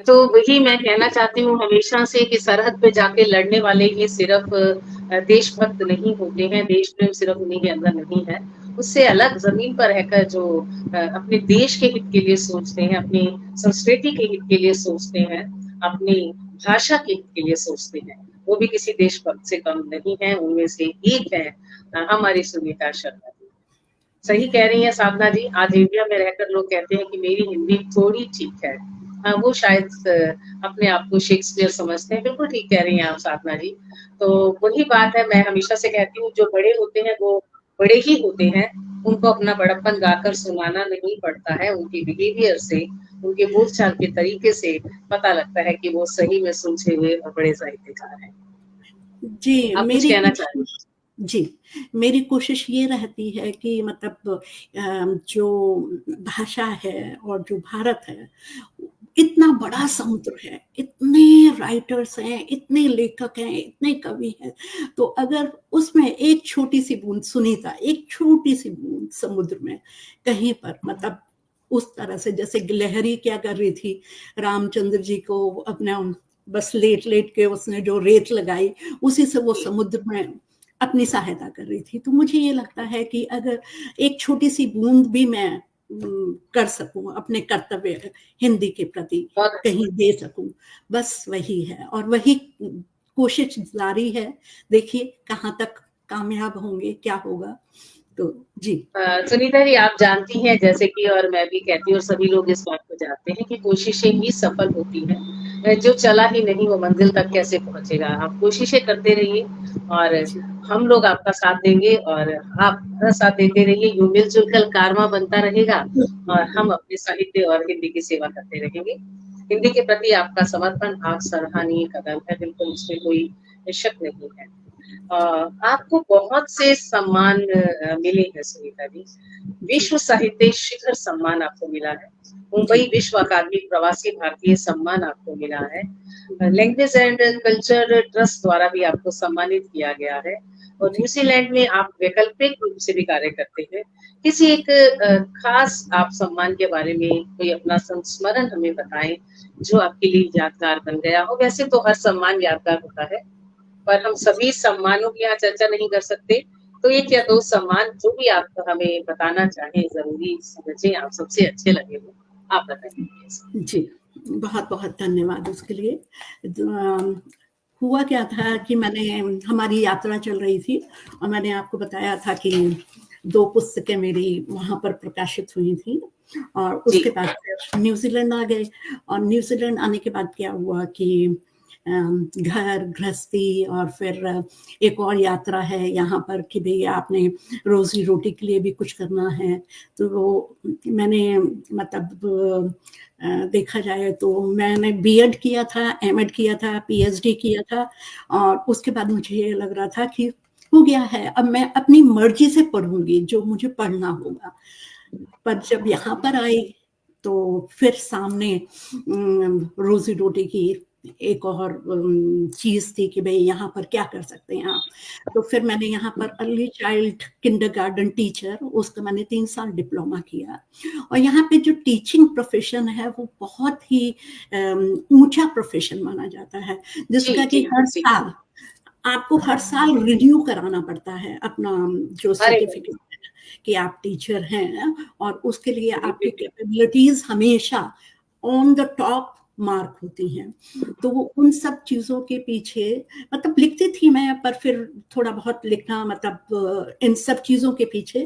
तो वही मैं कहना चाहती हूँ हमेशा से कि सरहद पे जाके लड़ने वाले ही सिर्फ देशभक्त नहीं होते हैं, देश प्रेम सिर्फ उन्हीं के अंदर नहीं है। उससे अलग ज़मीन पर रहकर जो अपने देश के हित के लिए सोचते हैं, अपनी संस्कृति के हित के लिए सोचते हैं, अपनी भाषा के हित के लिए सोचते हैं, वो भी किसी देशभक्त से कम नहीं है। उनमें से एक है हमारी सुनीता शर्मा जी। सही कह रही हैं साधना जी, आज इंडिया में रहकर लोग कहते हैं कि मेरी हिंदी थोड़ी ठीक है। हाँ, वो शायद अपने आप को शेक्सपियर समझते हैं। बिल्कुल ठीक कह रही हैं आप साधना जी। तो वही बात है, मैं हमेशा से कहती हूँ, जो बड़े होते हैं वो बड़े ही होते हैं। उनको अपना बड़प्पन गाकर सुनाना नहीं पड़ता है। उनके बिहेवियर से, उनके बोलचाल के तरीके से पता लगता है कि वो सही में सुलझे हुए और बड़े साहित्यकार हैं। जी, आप कुछ कहना चाह रही हैं? जी, मेरी कोशिश ये रहती है कि मतलब जो भाषा है और जो भारत है, इतना बड़ा समुद्र है, इतने राइटर्स हैं, इतने लेखक हैं, इतने कवि हैं, तो अगर उसमें एक छोटी-सी बूँद सुनीता, एक छोटी-सी बूँद समुद्र में कहीं पर, मतलब उस तरह से जैसे गिलहरी क्या कर रही थी, रामचंद्र जी को अपना बस लेट-लेट के उसने जो रेत लगाई, उसी से वो समुद्र में अपनी सहायता कर रही थी। तो मुझे ये लगता है कि अगर एक छोटी-सी बूँद भी मैं कर सकूँ अपने कर्तव्य हिंदी के प्रति, कहीं दे सकूँ, बस वही है, और वही कोशिश जारी है। देखिए कहाँ तक कामयाब होंगे, क्या होगा। तो जी। सुनीता जी, आप जानती हैं जैसे कि, और मैं भी कहती हूँ और सभी लोग इस बात को जानते हैं कि कोशिशें ही सफल होती हैं। जो चला ही नहीं वो मंजिल तक कैसे पहुँचेगा। आप कोशिशें करते रहिए और हम लोग आपका साथ देंगे और आप हमारा साथ देते रहिए। यूँ मिल-जुल कर कारवां बनता रहेगा और हम अपने साहित्य और हिंदी की सेवा करते रहेंगे। हिंदी के प्रति आपका समर्पण आज सराहनीय कदम है, बिल्कुल उसमें कोई शक नहीं है। आपको बहुत से सम्मान मिले हैं सुनीता जी। विश्व साहित्य शिखर सम्मान आपको मिला है। मुंबई विश्व अकादमी प्रवासी भारतीय सम्मान आपको मिला है। लैंग्वेज एंड कल्चर ट्रस्ट द्वारा भी आपको सम्मानित किया गया है और न्यूजीलैंड में आप वैकल्पिक रूप से भी कार्य करते हैं। किसी एक खास आप सम्मान के बारे में कोई अपना संस्मरण हमें बताएं जो आपके लिए यादगार बन गया हो। वैसे तो हर सम्मान यादगार होता है, पर हम सभी सम्मानों की यहाँ चर्चा नहीं कर सकते। तो 1 या 2 सम्मान जो भी आप हमें बताना चाहें, ज़रूरी समझें, आप सबसे अच्छे लगे हो, आप बताइए। जी, बहुत-बहुत धन्यवाद उसके लिए। हुआ क्या था कि हमारी यात्रा चल रही थी और मैंने आपको बताया था कि 2 पुस्तकें मेरी वहाँ पर प्रकाशित हुई थी, और उसके बाद फिर न्यूज़ीलैंड आ गए। और न्यूज़ीलैंड आने के बाद क्या हुआ कि घर गृहस्थी, और फिर एक और यात्रा है यहाँ पर कि भई आपने रोज़ी-रोटी के लिए भी कुछ करना है। तो वो मैंने मतलब देखा जाए तो मैंने बीएड किया था, एमएड किया था, पीएचडी किया था, और उसके बाद मुझे ये लग रहा था कि हो गया है, अब मैं अपनी मर्ज़ी से पढ़ूँगी जो मुझे पढ़ना होगा। पर जब यहाँ पर आई तो फिर सामने रोज़ी-रोटी की एक और चीज़ थी कि भई यहाँ पर क्या कर सकते हैं आप। तो फिर मैंने यहाँ पर अर्ली चाइल्ड किंडरगार्टन टीचर, उसका मैंने 3 साल डिप्लोमा किया। और यहाँ पे जो टीचिंग प्रोफ़ेशन है वो बहुत ही ऊँचा प्रोफ़ेशन माना जाता है, जिसका कि आपको हर साल रिन्यू कराना पड़ता है अपना जो सर्टिफ़िकेट है कि आप टीचर हैं, और उसके लिए आपकी कैपेबिलिटीज़ हमेशा ऑन द टॉप मार्क होती हैं। तो वो उन सब चीज़ों के पीछे मतलब लिखती थी मैं, पर फिर थोड़ा बहुत लिखना मतलब इन सब चीज़ों के पीछे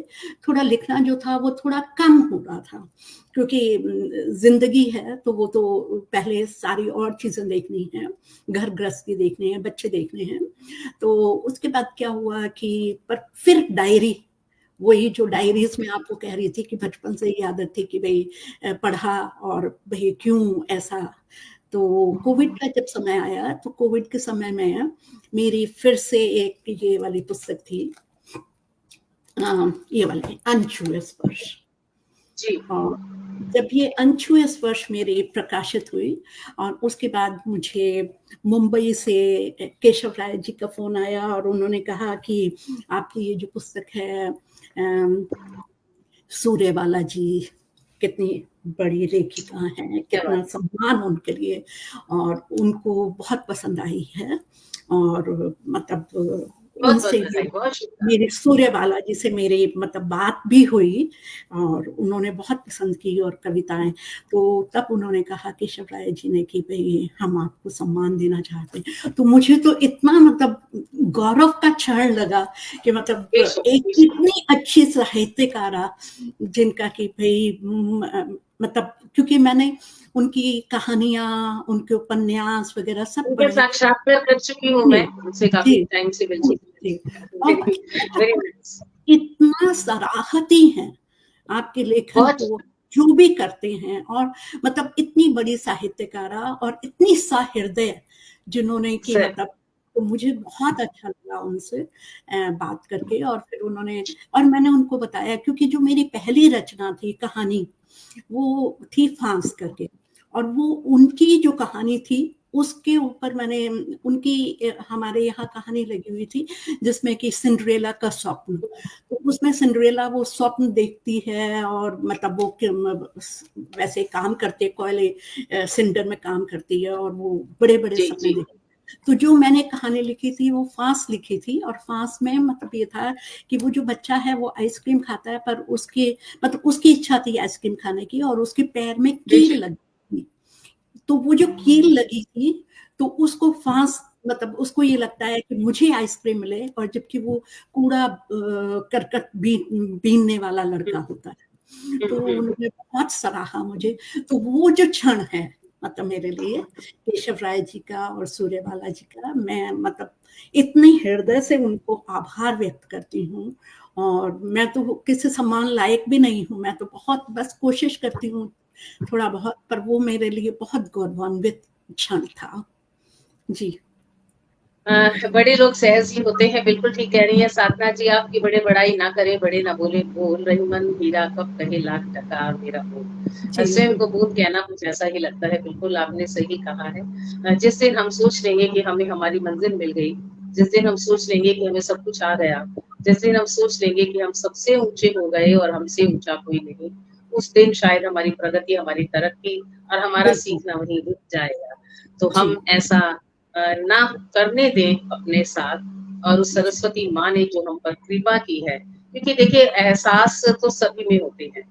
थोड़ा लिखना जो था वो थोड़ा कम हो रहा था, क्योंकि ज़िंदगी है तो वो तो पहले सारी और चीज़ें देखनी हैं, घर गृहस्थी देखने हैं, बच्चे देखने हैं। तो उसके बाद क्या हुआ कि पर फिर डायरी वही जो डायरीज में आपको कह रही थी कि बचपन से ही आदत थी कि भाई पढ़ा, और भाई क्यों ऐसा। तो कोविड का जब समय आया, तो कोविड के समय में मेरी फिर से एक ये वाली पुस्तक थी, ये वाली अनछुए स्पर्श। जी। और जब ये अनछुए स्पर्श मेरी प्रकाशित हुई, और उसके बाद मुझे मुंबई से केशव राय जी का फोन आया, और उन्होंने कहा कि आपकी ये जो पुस्तक है, सूर्यबाला जी कितनी बड़ी लेखिका हैं, कितना सम्मान उनके लिए, और उनको बहुत पसंद आई है। और मतलब उनसे मेरी सूर्यबाला जी से मेरी मतलब बात भी हुई, और उन्होंने बहुत पसंद की और कविताएं। तो तब उन्होंने कहा कि केशव राय जी ने कि भाई हम आपको सम्मान देना चाहते हैं। तो मुझे तो इतना मतलब गौरव का क्षण लगा कि मतलब एक इतनी अच्छी साहित्यकारा जिनका कि भाई मतलब, क्योंकि मैंने उनकी कहानियां, उनके उपन्यास वगैरह सब पढ़े, साक्षात्कार कर चुकी हूँ मैं उनसे काफी टाइम से मिल चुकी हूँ। इतना सराहती है आपके लेखन को, जो भी करते हैं, और मतलब इतनी बड़ी साहित्यकारा और इतनी सहृदय जिन्होंने कि मतलब, तो मुझे बहुत अच्छा लगा उनसे बात करके। और फिर उन्होंने, और मैंने उनको बताया, क्योंकि जो मेरी पहली रचना थी कहानी, वो थी फांस करके, और वो उनकी जो कहानी थी उसके ऊपर मैंने उनकी, हमारे यहाँ कहानी लगी हुई थी जिसमें कि सिंड्रेला का स्वप्न। तो उसमें सिंड्रेला वो स्वप्न देखती है, और मतलब वो वैसे काम करते, कोयले सिंडर में काम करती है, और वो बड़े बड़े सपने देखती। तो जो मैंने कहानी लिखी थी वो फांस लिखी थी, और फांस में मतलब ये था कि वो जो बच्चा है वो आइसक्रीम खाता है, पर उसके मतलब उसकी इच्छा थी आइसक्रीम खाने की, और उसके पैर में कील लगी थी। तो वो जो कील लगी थी, तो उसको फांस मतलब उसको ये लगता है कि मुझे आइसक्रीम मिले, और जबकि वो कूड़ा करकट बीनने वाला लड़का होता है। तो उन्होंने बहुत सराहा मुझे। तो वो जो क्षण है मतलब मेरे लिए केशव राय जी का और सूर्यबाला जी का, मैं मतलब इतने हृदय से उनको आभार व्यक्त करती हूँ। और मैं तो किसी सम्मान लायक भी नहीं हूँ, मैं तो बहुत बस कोशिश करती हूँ थोड़ा बहुत, पर वो मेरे लिए बहुत गौरवान्वित क्षण था। जी। बड़े लोग सहज ही होते हैं, बिल्कुल ठीक कह रही है साधना जी आप, की बड़े बड़ाई ना करे, बड़े ना बोले बोल, रही मन हीरा कब कहे लाख टका मेरा बोल। स्वयं को बोल कहना कुछ ऐसा ही लगता है। बिल्कुल आपने सही कहा है। जिस दिन हम सोच लेंगे कि हमें हमारी मंजिल मिल गई, जिस दिन हम सोच लेंगे कि हमें सब कुछ आ गया, जिस दिन हम सोच लेंगे कि हम सबसे ऊंचे हो गए और हमसे ऊंचा कोई नहीं, उस दिन शायद हमारी प्रगति, हमारी तरक्की और हमारा सीखना वहीं रुक जाएगा। तो हम ऐसा ना करने दें अपने साथ, और उस सरस्वती माँ ने जो हम पर कृपा की है, क्योंकि देखिए एहसास तो सभी में होते हैं,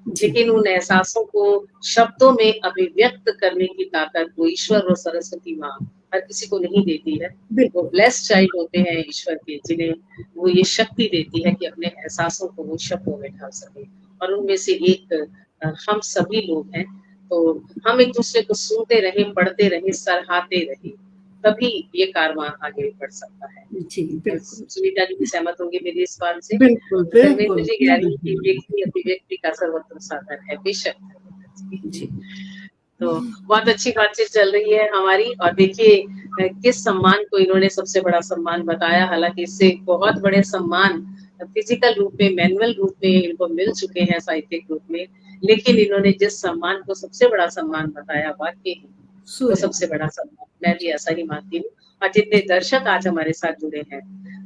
लेकिन उन एहसासों को शब्दों में अभिव्यक्त करने की ताकत वो ईश्वर और सरस्वती माँ हर किसी को नहीं देती है। वो ब्लेस्ड चाइल्ड होते हैं ईश्वर के, जिन्हें वो ये शक्ति देती है कि अपने एहसासों को वो शब्दों में ढाल सके। और उनमें से एक हम सभी लोग हैं। तो हम एक दूसरे को सुनते रहे, पढ़ते रहे, सराहते रहे, तभी ये कारवां आगे बढ़ सकता है। जी बिल्कुल। सुनीता जी भी सहमत होंगे मेरी इस बात से। बिल्कुल बिल्कुल। जी कह रही कि व्यक्ति अभिव्यक्ति का सर्वोत्तम साधन है, बेशक। जी। तो बहुत अच्छी बातचीत चल रही है हमारी। और देखिए किस सम्मान को इन्होंने सबसे बड़ा सम्मान बताया, हालांकि इससे बहुत बड़े सम्मान फिजिकल रूप में, मैनुअल रूप में इनको मिल चुके हैं साहित्यिक रूप में, लेकिन इन्होंने जिस सम्मान को सबसे बड़ा सम्मान बताया, वाकई वो सबसे बड़ा सम्मान, मैं भी ऐसा ही मानती हूँ। और जितने दर्शक आज हमारे साथ जुड़े हैं,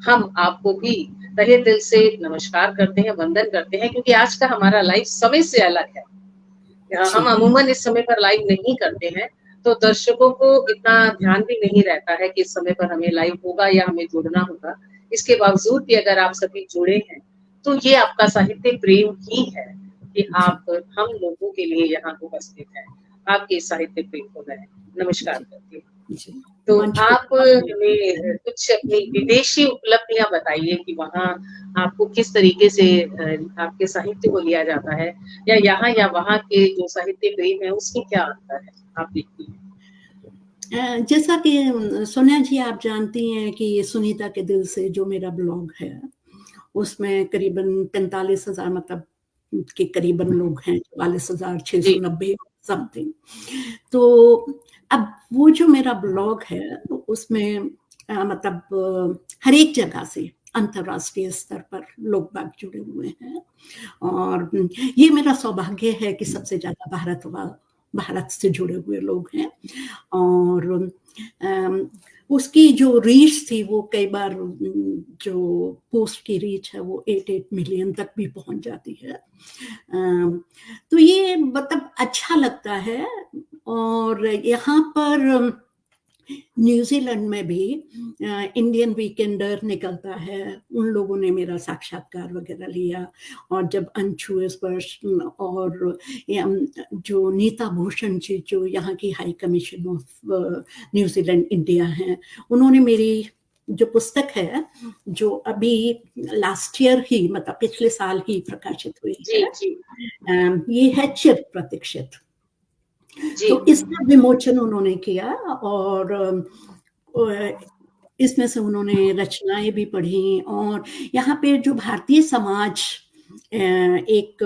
हम आपको भी तहे दिल से नमस्कार करते हैं, वंदन करते हैं, क्योंकि आज का हमारा लाइव समय से अलग है। हम अमूमन इस समय पर लाइव नहीं करते हैं, तो दर्शकों को इतना ध्यान भी नहीं रहता है कि इस समय पर हमें लाइव होगा या हमें जुड़ना होगा। इसके बावजूद भी अगर आप सभी जुड़े हैं, तो ये आपका साहित्य प्रेम ही है कि आप हम लोगों के लिए यहाँ उपस्थित हैं। आपके साहित्य प्रेम को मैं नमस्कार करती हूँ। तो आप हमें कुछ अपनी विदेशी उपलब्धियां बताइए कि वहाँ आपको किस तरीके से आपके साहित्य को लिया जाता है, या यहाँ या वहाँ के जो साहित्य प्रेम है उसमें क्या अंतर है आप देखती हैं? जैसा कि सोनिया जी आप जानती हैं कि सुनीता के दिल से जो मेरा ब्लॉग है, उसमें करीबन 45,000 मतलब के करीबन लोग हैं, जी 44,690 समथिंग। तो अब वो जो मेरा ब्लॉग है तो उसमें मतलब हर एक जगह से अंतर्राष्ट्रीय स्तर पर लोग बाग जुड़े हुए हैं और ये मेरा सौभाग्य है कि सबसे ज़्यादा भारत से जुड़े हुए लोग हैं और अम, उसकी जो रीच थी वो कई बार जो पोस्ट की रीच है वो 8 मिलियन तक भी पहुंच जाती है। तो ये मतलब अच्छा लगता है और यहाँ पर न्यूजीलैंड में भी इंडियन वीकेंडर निकलता है, उन लोगों ने मेरा साक्षात्कार वगैरह लिया और जब अंशु स्पर्श और जो नीता भूषण जी जो यहाँ की high commission of New Zealand India हैं, उन्होंने मेरी जो पुस्तक है जो अभी लास्ट ईयर ही मतलब पिछले साल ही प्रकाशित हुई जी है, जी ये है चिर प्रतीक्षित। जी तो इसका विमोचन उन्होंने किया और इसमें से उन्होंने रचनाएं भी पढ़ी और यहाँ पे जो भारतीय समाज एक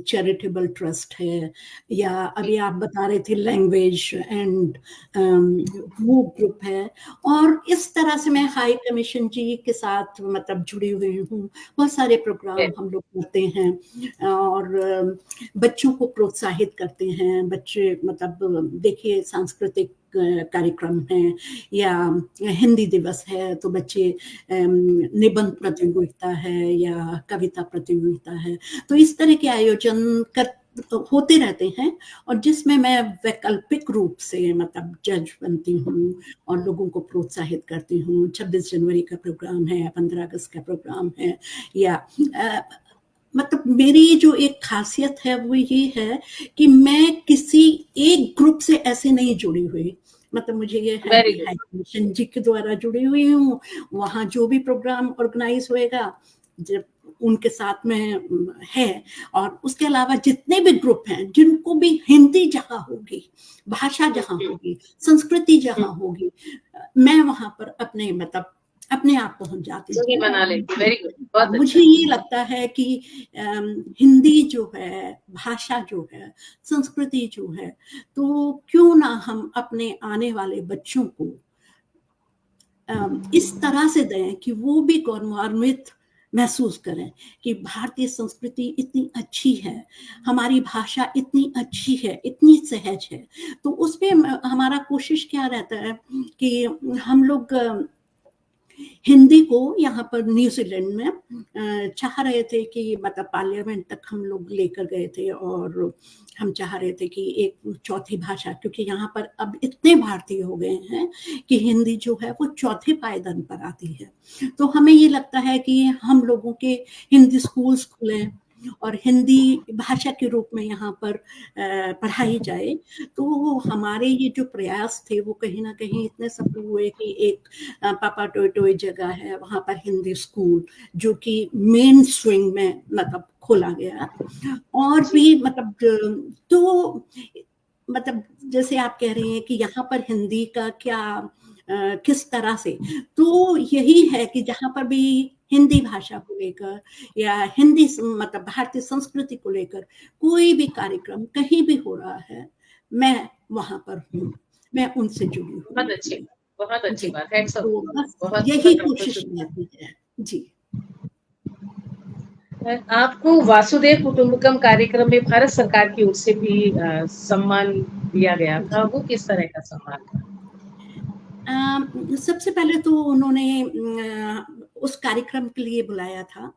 चैरिटेबल ट्रस्ट है या अभी आप बता रहे थे लैंग्वेज एंड वो ग्रुप है और इस तरह से मैं हाई कमीशन जी के साथ मतलब जुड़ी हुई हूँ। बहुत सारे प्रोग्राम हम लोग करते हैं और बच्चों को प्रोत्साहित करते हैं। बच्चे मतलब देखिए सांस्कृतिक कार्यक्रम है या हिंदी दिवस है तो बच्चे निबंध प्रतियोगिता है या कविता प्रतियोगिता है, तो इस तरह के आयोजन होते रहते हैं और जिसमें मैं वैकल्पिक रूप से मतलब जज बनती हूँ और लोगों को प्रोत्साहित करती हूँ। 26 जनवरी का प्रोग्राम है, 15 अगस्त का प्रोग्राम है या मतलब मेरी जो एक खासियत है वो ये है कि मैं किसी एक ग्रुप से ऐसे नहीं जुड़ी हुई। मतलब मुझे ये है कि हाई कमीशन जी के द्वारा जुड़ी हुई हूँ, वहाँ जो भी प्रोग्राम ऑर्गेनाइज होएगा जब उनके साथ में है और उसके अलावा जितने भी ग्रुप हैं जिनको भी हिंदी जहाँ होगी, भाषा जहाँ होगी, संस्कृति जहाँ होगी, मैं वहां पर अपने मतलब अपने आप पहुंच जाती हूँ। बना लेती। वेरी गुड, बहुत मुझे ये लगता है कि हिंदी जो है, भाषा जो है, संस्कृति जो है, तो क्यों ना हम अपने आने वाले बच्चों को इस तरह से दें कि वो भी गौरवान्वित महसूस करें कि भारतीय संस्कृति इतनी अच्छी है, हमारी भाषा इतनी अच्छी है, इतनी सहज है। तो उसपे हमारा कोशिश क्या रहता है कि हम लोग हिंदी को यहाँ पर न्यूजीलैंड में चाह रहे थे कि मतलब पार्लियामेंट तक हम लोग लेकर गए थे और हम चाह रहे थे कि एक चौथी भाषा, क्योंकि यहाँ पर अब इतने भारतीय हो गए हैं कि हिंदी जो है वो चौथे पायदान पर आती है। तो हमें ये लगता है कि हम लोगों के हिंदी स्कूल्स खुलें और हिंदी भाषा के रूप में यहाँ पर पढ़ाई जाए। तो हमारे ये जो प्रयास थे वो कहीं ना कहीं इतने सफल हुए कि एक पापा टोय टोय जगह है वहाँ पर हिंदी स्कूल जो कि मेन स्ट्रीम में मतलब खोला गया और भी मतलब तो मतलब जैसे आप कह रहे हैं कि यहाँ पर हिंदी का क्या किस तरह से, तो यही है कि जहाँ पर भी हिंदी भाषा को लेकर या हिंदी मतलब भारतीय संस्कृति को लेकर कोई भी कार्यक्रम कहीं भी हो रहा है, मैं वहां पर हूँ, मैं उनसे जुड़ी हूँ। बहुत अच्छी बात है। तो बस बहुत यही कोशिश रहती है जी। आपको वासुदेव कुटुंबकम कार्यक्रम में भारत सरकार की ओर से भी सम्मान दिया गया था, वो किस तरह का सम्मान था? सबसे पहले तो उन्होंने उस कार्यक्रम के लिए बुलाया था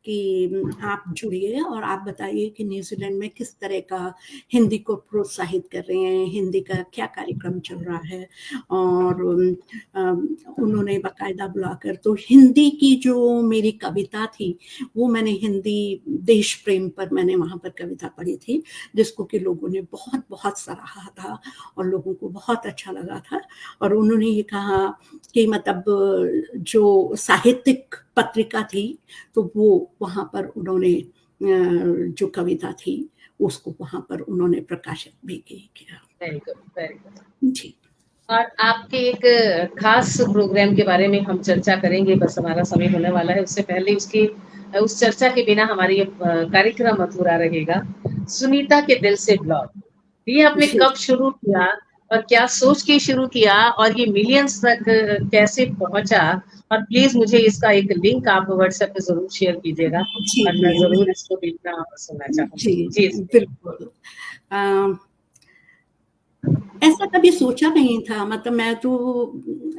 कि आप जुड़िए और आप बताइए कि न्यूजीलैंड में किस तरह का हिंदी को प्रोत्साहित कर रहे हैं, हिंदी का क्या कार्यक्रम चल रहा है और उन्होंने बाकायदा बुलाकर तो हिंदी की जो मेरी कविता थी वो मैंने हिंदी देश प्रेम पर मैंने वहाँ पर कविता पढ़ी थी जिसको कि लोगों ने बहुत बहुत सराहा था और लोगों को बहुत अच्छा लगा था और उन्होंने ये कहा कि मतलब जो साहित्यिक पत्रिका थी तो वो वहाँ पर उन्होंने जो कविता थी उसको वहाँ पर उन्होंने प्रकाशित भी किया। वेरी गुड जी। और आपके एक खास प्रोग्राम के बारे में हम चर्चा करेंगे, बस हमारा समय होने वाला है। उससे पहले उसके उस चर्चा के बिना हमारी ये कार्यक्रम अधूरा रहेगा। सुनीता के दिल से ब्लॉग, ये आपने जी कब शुरू किया और क्या सोच के शुरू किया और ये मिलियंस तक कैसे पहुंचा? और प्लीज मुझे इसका एक लिंक आप व्हाट्सएप पे जरूर शेयर कीजिएगा जी और मैं जी जरूर इसको देखना और सुनना जी चाहूंगी। जी बिल्कुल। ऐसा कभी सोचा नहीं था, मतलब मैं तो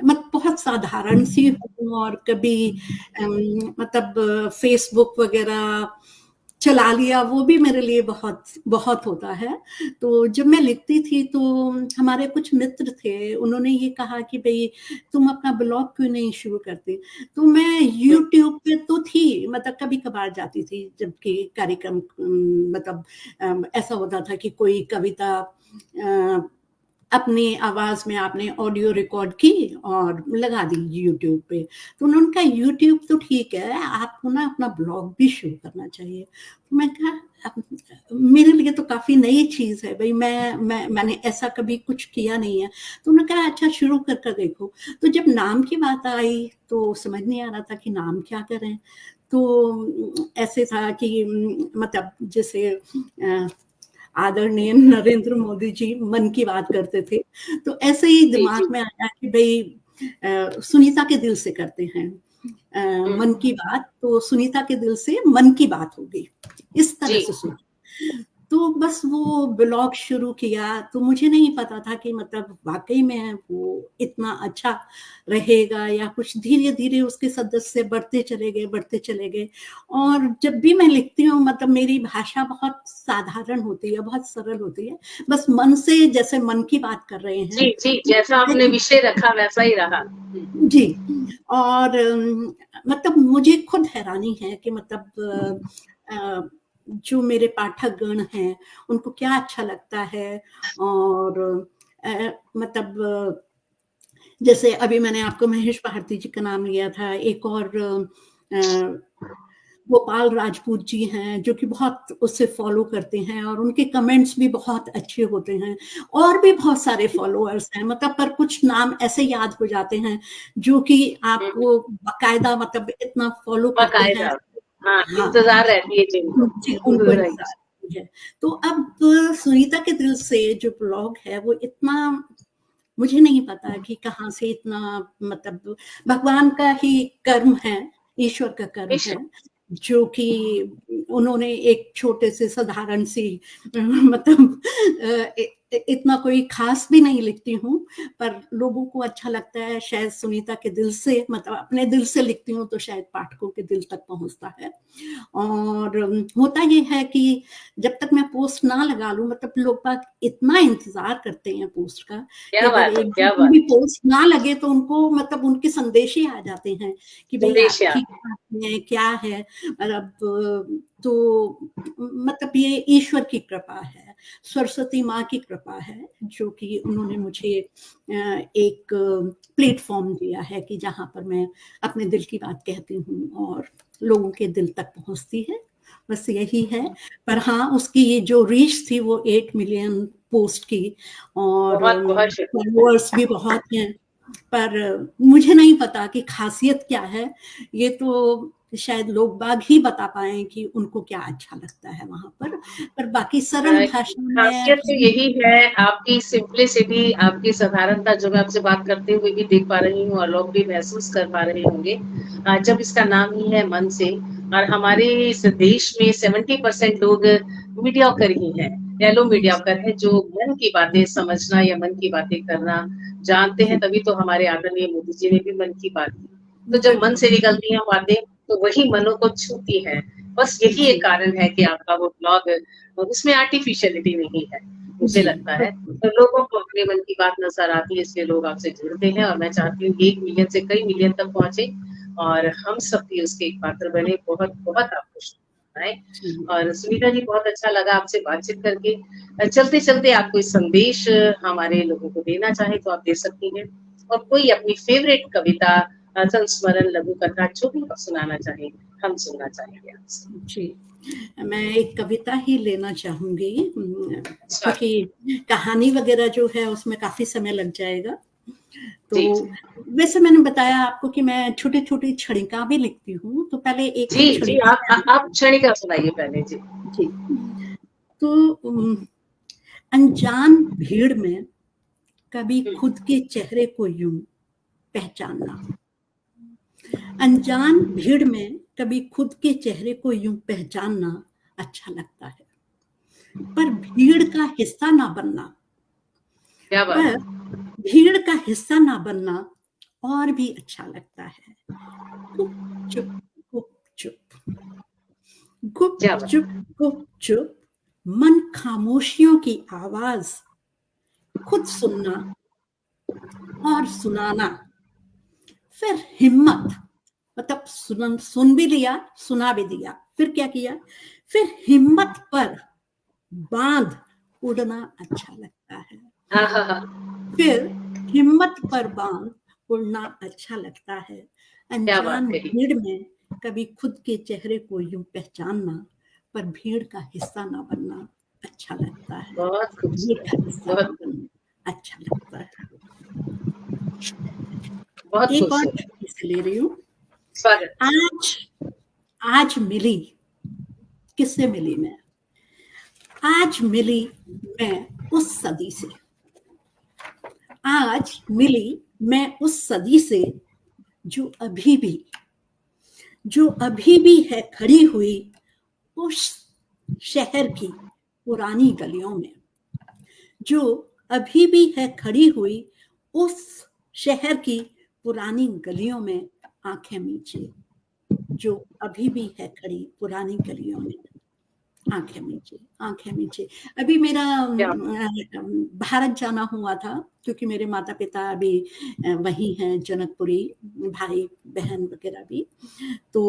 मत बहुत साधारण सी हूँ, और कभी मतलब फेसबुक वगैरह चला लिया, वो भी मेरे लिए बहुत बहुत होता है। तो जब मैं लिखती थी तो हमारे कुछ मित्र थे, उन्होंने ये कहा कि भई तुम अपना ब्लॉग क्यों नहीं शुरू करती? तो मैं यूट्यूब पे तो थी, मतलब कभी-कभार जाती थी जबकि कार्यक्रम मतलब ऐसा होता था कि कोई कविता अपनी आवाज़ में आपने ऑडियो रिकॉर्ड की और लगा दी यूट्यूब पे। तो उन्होंने कहा यूट्यूब तो ठीक है, आपको ना अपना ब्लॉग भी शुरू करना चाहिए। तो मैं कहा अब मेरे लिए तो काफ़ी नई चीज़ है भई, मैंने ऐसा कभी कुछ किया नहीं है। तो उन्होंने कहा अच्छा शुरू कर देखो। तो जब नाम की बात आई तो समझ नहीं आ रहा था कि नाम क्या करें? तो ऐसे था कि मतलब जैसे आदरणीय नरेंद्र मोदी जी मन की बात करते थे, तो ऐसे ही जी दिमाग जी। में आया कि भई सुनीता के दिल से करते हैं मन की बात, तो सुनीता के दिल से मन की बात होगी, इस तरह जी से सोचा। तो बस वो ब्लॉग शुरू किया, तो मुझे नहीं पता था कि मतलब वाक़ई में वो इतना अच्छा रहेगा या कुछ। धीरे-धीरे उसके सदस्य बढ़ते चले गए, और जब भी मैं लिखती हूँ मतलब मेरी भाषा बहुत साधारण होती है, बहुत सरल होती है। बस मन से, जैसे मन की बात कर रहे जी हैं। जी, जैसा आपने विषय रखा वैसा ही रहा। जी, और मतलब मुझे खुद हैरानी है कि मतलब जो मेरे पाठकगण हैं, उनको क्या अच्छा लगता है। और मतलब जैसे अभी मैंने आपको महेश भारती जी का नाम लिया था, एक और गोपाल राजपूत जी हैं, जो कि बहुत उससे फ़ॉलो करते हैं और उनके कमेंट्स भी बहुत अच्छे होते हैं, और भी बहुत सारे फ़ॉलोअर्स हैं, मतलब पर कुछ नाम ऐसे याद हो जाते हैं, जो कि आपको बाकायदा मतलब इतना फ़ॉलो करते हैं। बाकायदा, हाँ, हाँ, इंतजार रहती है जिनको। जी, उनको राइट। इंतज़ार है। तो अब सुनीता के दिल से जो ब्लॉग है, वो इतना, मुझे नहीं पता कि कहाँ से इतना, मतलब भगवान का ही कर्म है, ईश्वर का कर्म बेशक। है, जो कि उन्होंने एक छोटे से साधारण सी मतलब इतना कोई खास भी नहीं लिखती हूँ, पर लोगों को अच्छा लगता है शायद सुनीता के दिल से, मतलब अपने दिल से लिखती हूँ तो शायद पाठकों के दिल तक पहुँचता है। और होता ये है कि जब तक मैं पोस्ट ना लगा लूँ, मतलब लोग बाग इतना इंतज़ार करते हैं पोस्ट का, कि क्या अगर बात है, 1-2 क्या दिन बात भी है। पोस्ट ना लगे तो उनको मतलब उनके संदेश ही आ जाते हैं कि भई आप संदेश याद। ठीक-ठाक हैं, क्या है? मतलब तो मतलब ये ईश्वर की कृपा है, सरस्वती माँ की कृपा है, जो कि उन्होंने मुझे एक प्लेटफ़ॉर्म दिया है कि जहाँ पर मैं अपने दिल की बात कहती हूँ और लोगों के दिल तक पहुँचती है, बस यही है। पर हाँ, उसकी ये जो रीच थी वो 8 मिलियन पोस्ट की, और बहुत बहुत शुक्रिया। फॉलोअर्स भी बहुत हैं। पर मुझे नहीं पता कि ख़ासियत क्या है, ये तो शायद लोग बाग ही बता पाएँ कि उनको क्या अच्छा लगता है वहाँ पर। पर बाकी सरल भाषा में खासियत तो यही है आपकी सिंप्लिसिटी, आपकी साधारणता, जो मैं आपसे बात करते हुए भी देख पा रही हूँ और लोग भी महसूस कर पा रहे होंगे। जब इसका नाम ही है मन से, और हमारे इस देश में 70% लोग मीडियोकर ही हैं, येलो मीडियोकर है, जो मन की बातें समझना या मन की बातें करना जानते हैं, जी, तभी तो हमारे आदरणीय मोदी जी ने भी मन की बात की। तो जब मन बिल्कुल। से निकलती हैं बातें, तो वही मनों को छूती हैं। बस यही जी, एक कारण है कि आपका वो ब्लॉग, उसमें आर्टिफिशियलिटी नहीं है, मुझे जी, लगता है। बिल्कुल। तो लोगों को अपने मन की बात नज़र आती है, इसलिए लोग आपसे जुड़ते हैं, और मैं चाहती हूँ 1 मिलियन से कई मिलियन तक पहुँचे और हम सब भी उसके एक पात्र बने। बहुत-बहुत आपको शुभकामनाएँ। जी। और सुनीता जी, बहुत अच्छा लगा आपसे बातचीत करके। चलते-चलते आप कोई संदेश हमारे लोगों को देना चाहें तो आप दे सकती हैं, और कोई अपनी फ़ेवरेट कविता, संस्मरण, लघु कथा जो भी आप सुनाना चाहें, हम सुनना चाहेंगे आपसे। जी, मैं एक कविता ही लेना चाहूँगी, स्वागत। क्योंकि कहानी वग़ैरह जो है उसमें काफ़ी समय लग जाएगा। जी, तो जी। वैसे मैंने बताया आपको कि मैं छोटी-छोटी क्षणिका भी लिखती हूँ, तो पहले एक जी, जी, क्षणिका आप क्षणिका सुनाइए पहले जी। जी। तो अनजान भीड़ में कभी खुद के चेहरे को यूं पहचानना। अनजान भीड़ में कभी खुद के चेहरे को यूं पहचानना अच्छा लगता है, पर भीड़ का हिस्सा ना बनना, क्या बात पर है। भीड़ का हिस्सा ना बनना और भी अच्छा लगता है। गुप चुप, गुप चुप, गुप क्या बात चुप, गुप चुप, मन खामोशियों की आवाज खुद सुनना और सुनाना, फिर हिम्मत, मतलब सुन भी लिया, सुना भी दिया, फिर क्या किया, फिर हिम्मत पर बांध उड़ना अच्छा लगता है। हाँ, हाँ, हाँ। फिर हिम्मत पर बांध उड़ना अच्छा लगता है। क्या अनजान बात कही। भीड़ में कभी खुद के चेहरे को यूं पहचानना, पर भीड़ का हिस्सा ना बनना अच्छा लगता है। बहुत भीड़ का खूबसूरत, हिस्सा ना बहुत बनना अच्छा लगता है। बहुत एक और खूबसूरत। छोटी सी ले रही हूँ। स्वागत। आज आज मिली, किससे मिली मैं? आज मिली मैं उस सदी से, आज मिली मैं उस सदी से जो अभी भी, जो अभी भी है खड़ी हुई उस शहर की पुरानी गलियों में, जो अभी भी है खड़ी हुई उस शहर की पुरानी गलियों में, आंखें मीचे, जो अभी भी है खड़ी पुरानी गलियों में, आंखें मीचे, आंखें मीचे। अभी मेरा क्या भारत जाना हुआ था, क्योंकि मेरे माता पिता अभी वही हैं जनकपुरी, भाई बहन वगैरह भी। तो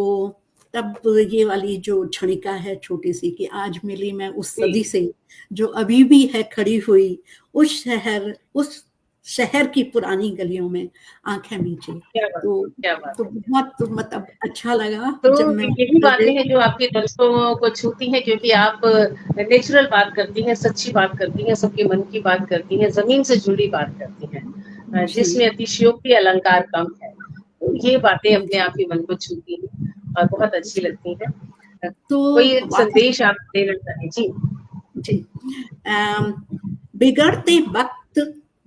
तब ये वाली जो क्षणिका है छोटी सी, कि आज मिली मैं उस जी, सदी से जो अभी भी है खड़ी हुई उस शहर की पुरानी गलियों में, आंखें मीचे। क्या बात, तो क्या बात तो है। बहुत मतलब अच्छा लगा तो जब मैं यही बातें हैं जो आपके दर्शकों को छूती हैं, क्योंकि आप नेचुरल बात करती हैं, सच्ची बात करती हैं, सबके मन की बात करती हैं, ज़मीन से जुड़ी बात करती हैं, जी जिसमें अतिशयोक्ति अलंकार कम है। तो ये बातें अपने जी आप ही मन को छूती हैं और बहुत अच्छी लगती हैं। तो कोई एक वापस संदेश आप देना चाहें? जी। जी बिगड़ते वक्त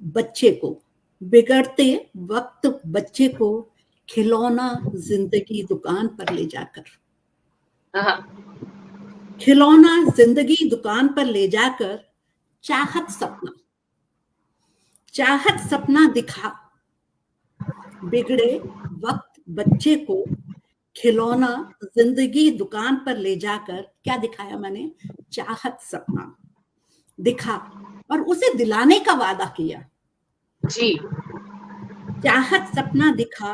बच्चे को, बिगड़ते वक्त बच्चे को खिलौना जिंदगी दुकान पर ले जाकर, हाँ, हाँ। खिलौना जिंदगी दुकान पर ले जाकर चाहत सपना, चाहत सपना दिखा, बिगड़े वक्त बच्चे को खिलौना जिंदगी दुकान पर ले जाकर क्या दिखाया मैंने, चाहत सपना दिखा और उसे दिलाने का वादा किया। जी, चाहत सपना दिखा,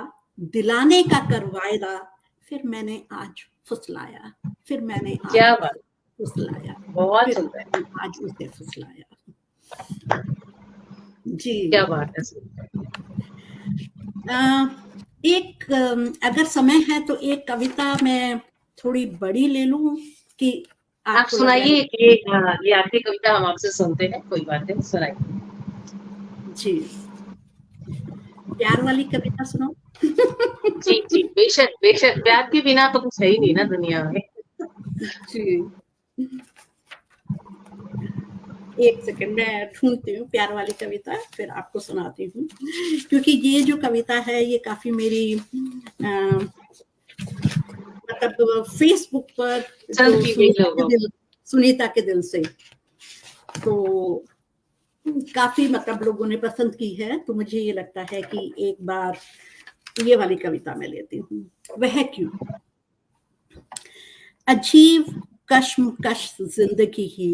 दिलाने का कर वायदा, फिर मैंने आज फुसलाया, फिर मैंने आज क्या बात! उसे फुसलाया, बहुत फिर सुंदर, मैंने आज उसे फुसलाया। जी क्या बात है! एक अगर समय है तो एक कविता मैं थोड़ी बड़ी ले लूं कि आप आपको लग रहा है? सुनाइए कि ये आखिरी कविता हम आपसे सुनते हैं, कोई बात नहीं, सुनाइए। जी, प्यार वाली कविता सुनो। जी, जी, बेशक, बेशक, प्यार के बिना तो कुछ है ही नहीं ना दुनिया में। जी, एक सेकंड मैं ढूंढती हूँ प्यार वाली कविता, फिर आपको सुनाती हूँ। क्योंकि ये जो कविता है ये काफी मेरी मतलब फेसबुक पर जो पसंद की गई लोगों को। सुनीता के दिल से, तो काफी मतलब लोगों ने पसंद की है, तो मुझे ये लगता है कि एक बार ये वाली कविता मैं लेती हूँ। वह क्यों, अजीब कश्मकश जिंदगी ही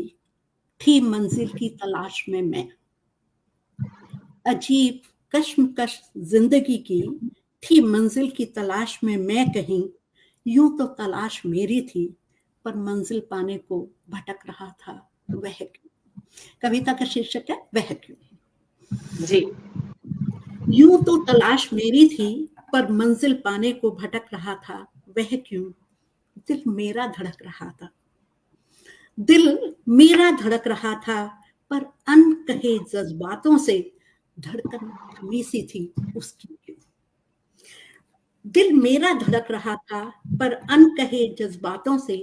थी मंजिल की तलाश में मैं, अजीब कश्मकश जिंदगी की थी मंजिल की तलाश में मैं, कहीं यूं तो तलाश मेरी थी, पर मंजिल पाने को भटक रहा था, वह क्यों। कविता का शीर्षक है वह क्यों। जी, यूं तो तलाश मेरी थी, पर मंजिल पाने को भटक रहा था, वह क्यों। दिल मेरा धड़क रहा था, दिल मेरा धड़क रहा था, पर अनकहे जज्बातों से धड़कन थमी सी थी उसकी क्यों। दिल मेरा धड़क रहा था, पर अनकहे जज्बातों से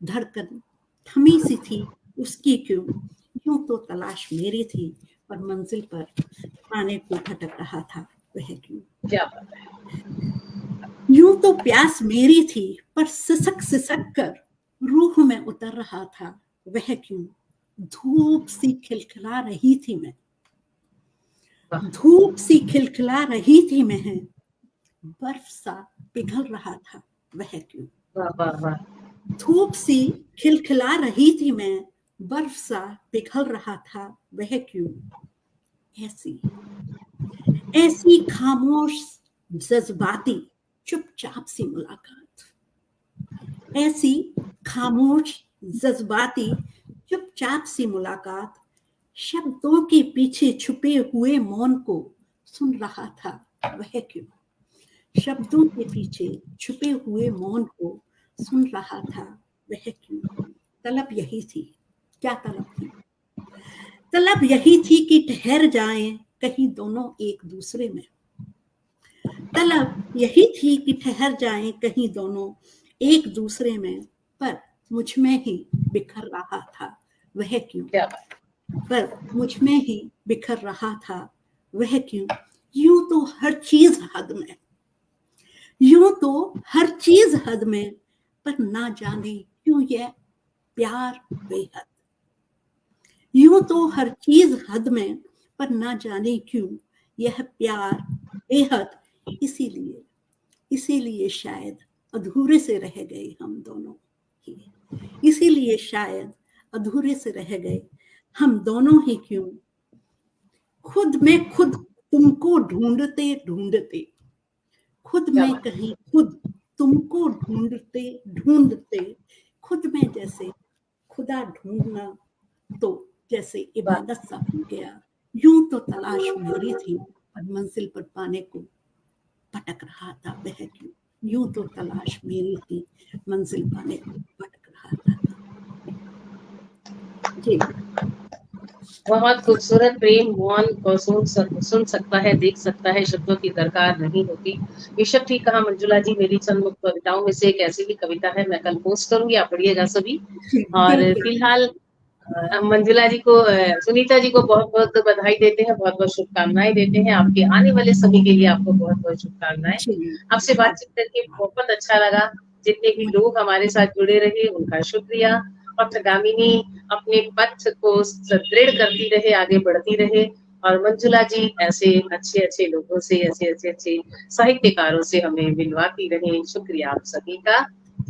धड़कन थमी सी थी उसकी क्यों। यूं तो तलाश मेरी थी, पर मंजिल पर पाने को भटक रहा था वह क्यों। क्या बात है। यूं तो प्यास मेरी थी, पर सिसक सिसक कर रूह में उतर रहा था वह क्यों। धूप सी खिलखिला रही थी मैं, धूप सी खिलखिला रही थी मैं, बर्फ सा पिघल रहा था वह क्यों। वाह वाह वाह। धूप सी खिलखिला रही थी मैं, बर्फ सा पिघल रहा था वह क्यों। ऐसी ऐसी खामोश जज्बाती चुपचाप सी मुलाकात, ऐसी खामोश जज्बाती चुपचाप सी मुलाकात, शब्दों के पीछे छुपे हुए मौन को सुन रहा था वह क्यों। शब्दों के पीछे छुपे हुए मौन को सुन रहा था वह क्यों। तलब यही थी, क्या तलब थी। तलब यही थी कि ठहर जाएं कहीं दोनों एक दूसरे में। तलब यही थी कि ठहर जाएं कहीं दोनों एक दूसरे में, पर मुझ में ही बिखर रहा था वह क्यों। क्या बात। पर मुझ में ही बिखर रहा था वह क्यों। यूं तो हर चीज हद में, यूं तो हर चीज हद में, पर ना जाने क्यों यह प्यार बेहद। यूं तो हर चीज हद में, पर ना जाने क्यों यह प्यार बेहद। इसीलिए इसीलिए शायद अधूरे से रह गए हम दोनों ही, इसीलिए शायद अधूरे से रह गए हम दोनों ही क्यों। खुद में खुद तुमको ढूंढते ढूंढते, खुद क्या में बात। कहीं खुद तुमको ढूंढते ढूंढते, खुद में जैसे खुदा ढूंढना तो जैसे वाह। इबादत सा हो गया। यूं तो तलाश मेरी थी, पर मंजिल पर पाने को भटक रहा था वह क्यों। यूं तो तलाश मेरी थी, मंजिल पाने को भटक रहा था जी। बहुत खूबसूरत प्रेम मौन को सुन सकता है, देख सकता है, शब्दों की दरकार नहीं होती। बेशक ठीक कहा मंजुला जी। मेरी चंद मुक्त कविताओं में से एक ऐसी भी कविता है, मैं कल पोस्ट करूंगी, आप पढ़िएगा सभी। जी और बिल्कुल। फिलहाल हम मंजुला जी को, सुनीता जी को बहुत बहुत बधाई देते हैं, बहुत बहुत शुभकामनाएं देते हैं। आपके आने वाले समय के लिए आपको बहुत बहुत शुभकामनाएं। जी आपसे बातचीत करके बहुत अच्छा लगा। जितने भी लोग हमारे साथ जुड़े रहे उनका शुक्रिया। और ठगामिनी अपने पथ को सुदृढ़ करती रहे, आगे बढ़ती रहे। और मंजुला जी ऐसे अच्छे अच्छे लोगों से, ऐसे अच्छे साहित्यकारों से हमें मिलवाती रहे। शुक्रिया आप सभी का।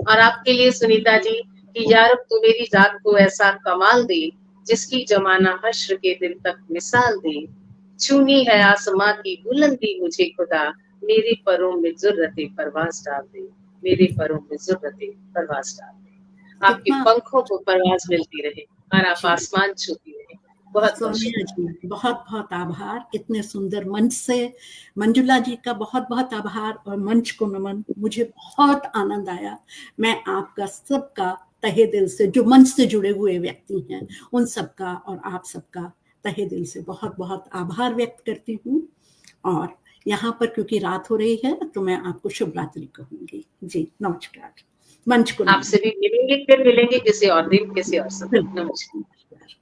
और आपके लिए सुनीता जी कि यार तू मेरी जात को ऐसा कमाल दे, जिसकी जमाना हश्र के दिन तक मिसाल दे। छूनी है आसमां की बुलंदी मुझे खुदा, मेरे परों में जुर्रते परवाज डाल दे, मेरे परों में जुर्रते परवाज डाल दे। आपके कितना पंखों को परवाज मिलती रहे और आप जी। आसमान छूती रहे। बहुत बहुत सोनिया शुक्रिया। जी बहुत बहुत आभार, इतने सुंदर मंच से मंजुला जी का बहुत बहुत आभार और मंच को नमन। मुझे बहुत आनंद आया। मैं आपका सबका तहे दिल से, जो मंच से जुड़े हुए व्यक्ति हैं उन सबका और आप सबका तहे दिल से बहुत बहुत आभार व्यक्त करती हूँ। और यहाँ पर क्योंकि रात हो रही है तो मैं आपको शुभ रात्रि कहूंगी जी। नमस्कार। मंच को आपसे नमन। भी मिलेंगे, फिर मिलेंगे किसी और दिन, किसी और समय। बिल्कुल। नमस्कार। नमस्कार।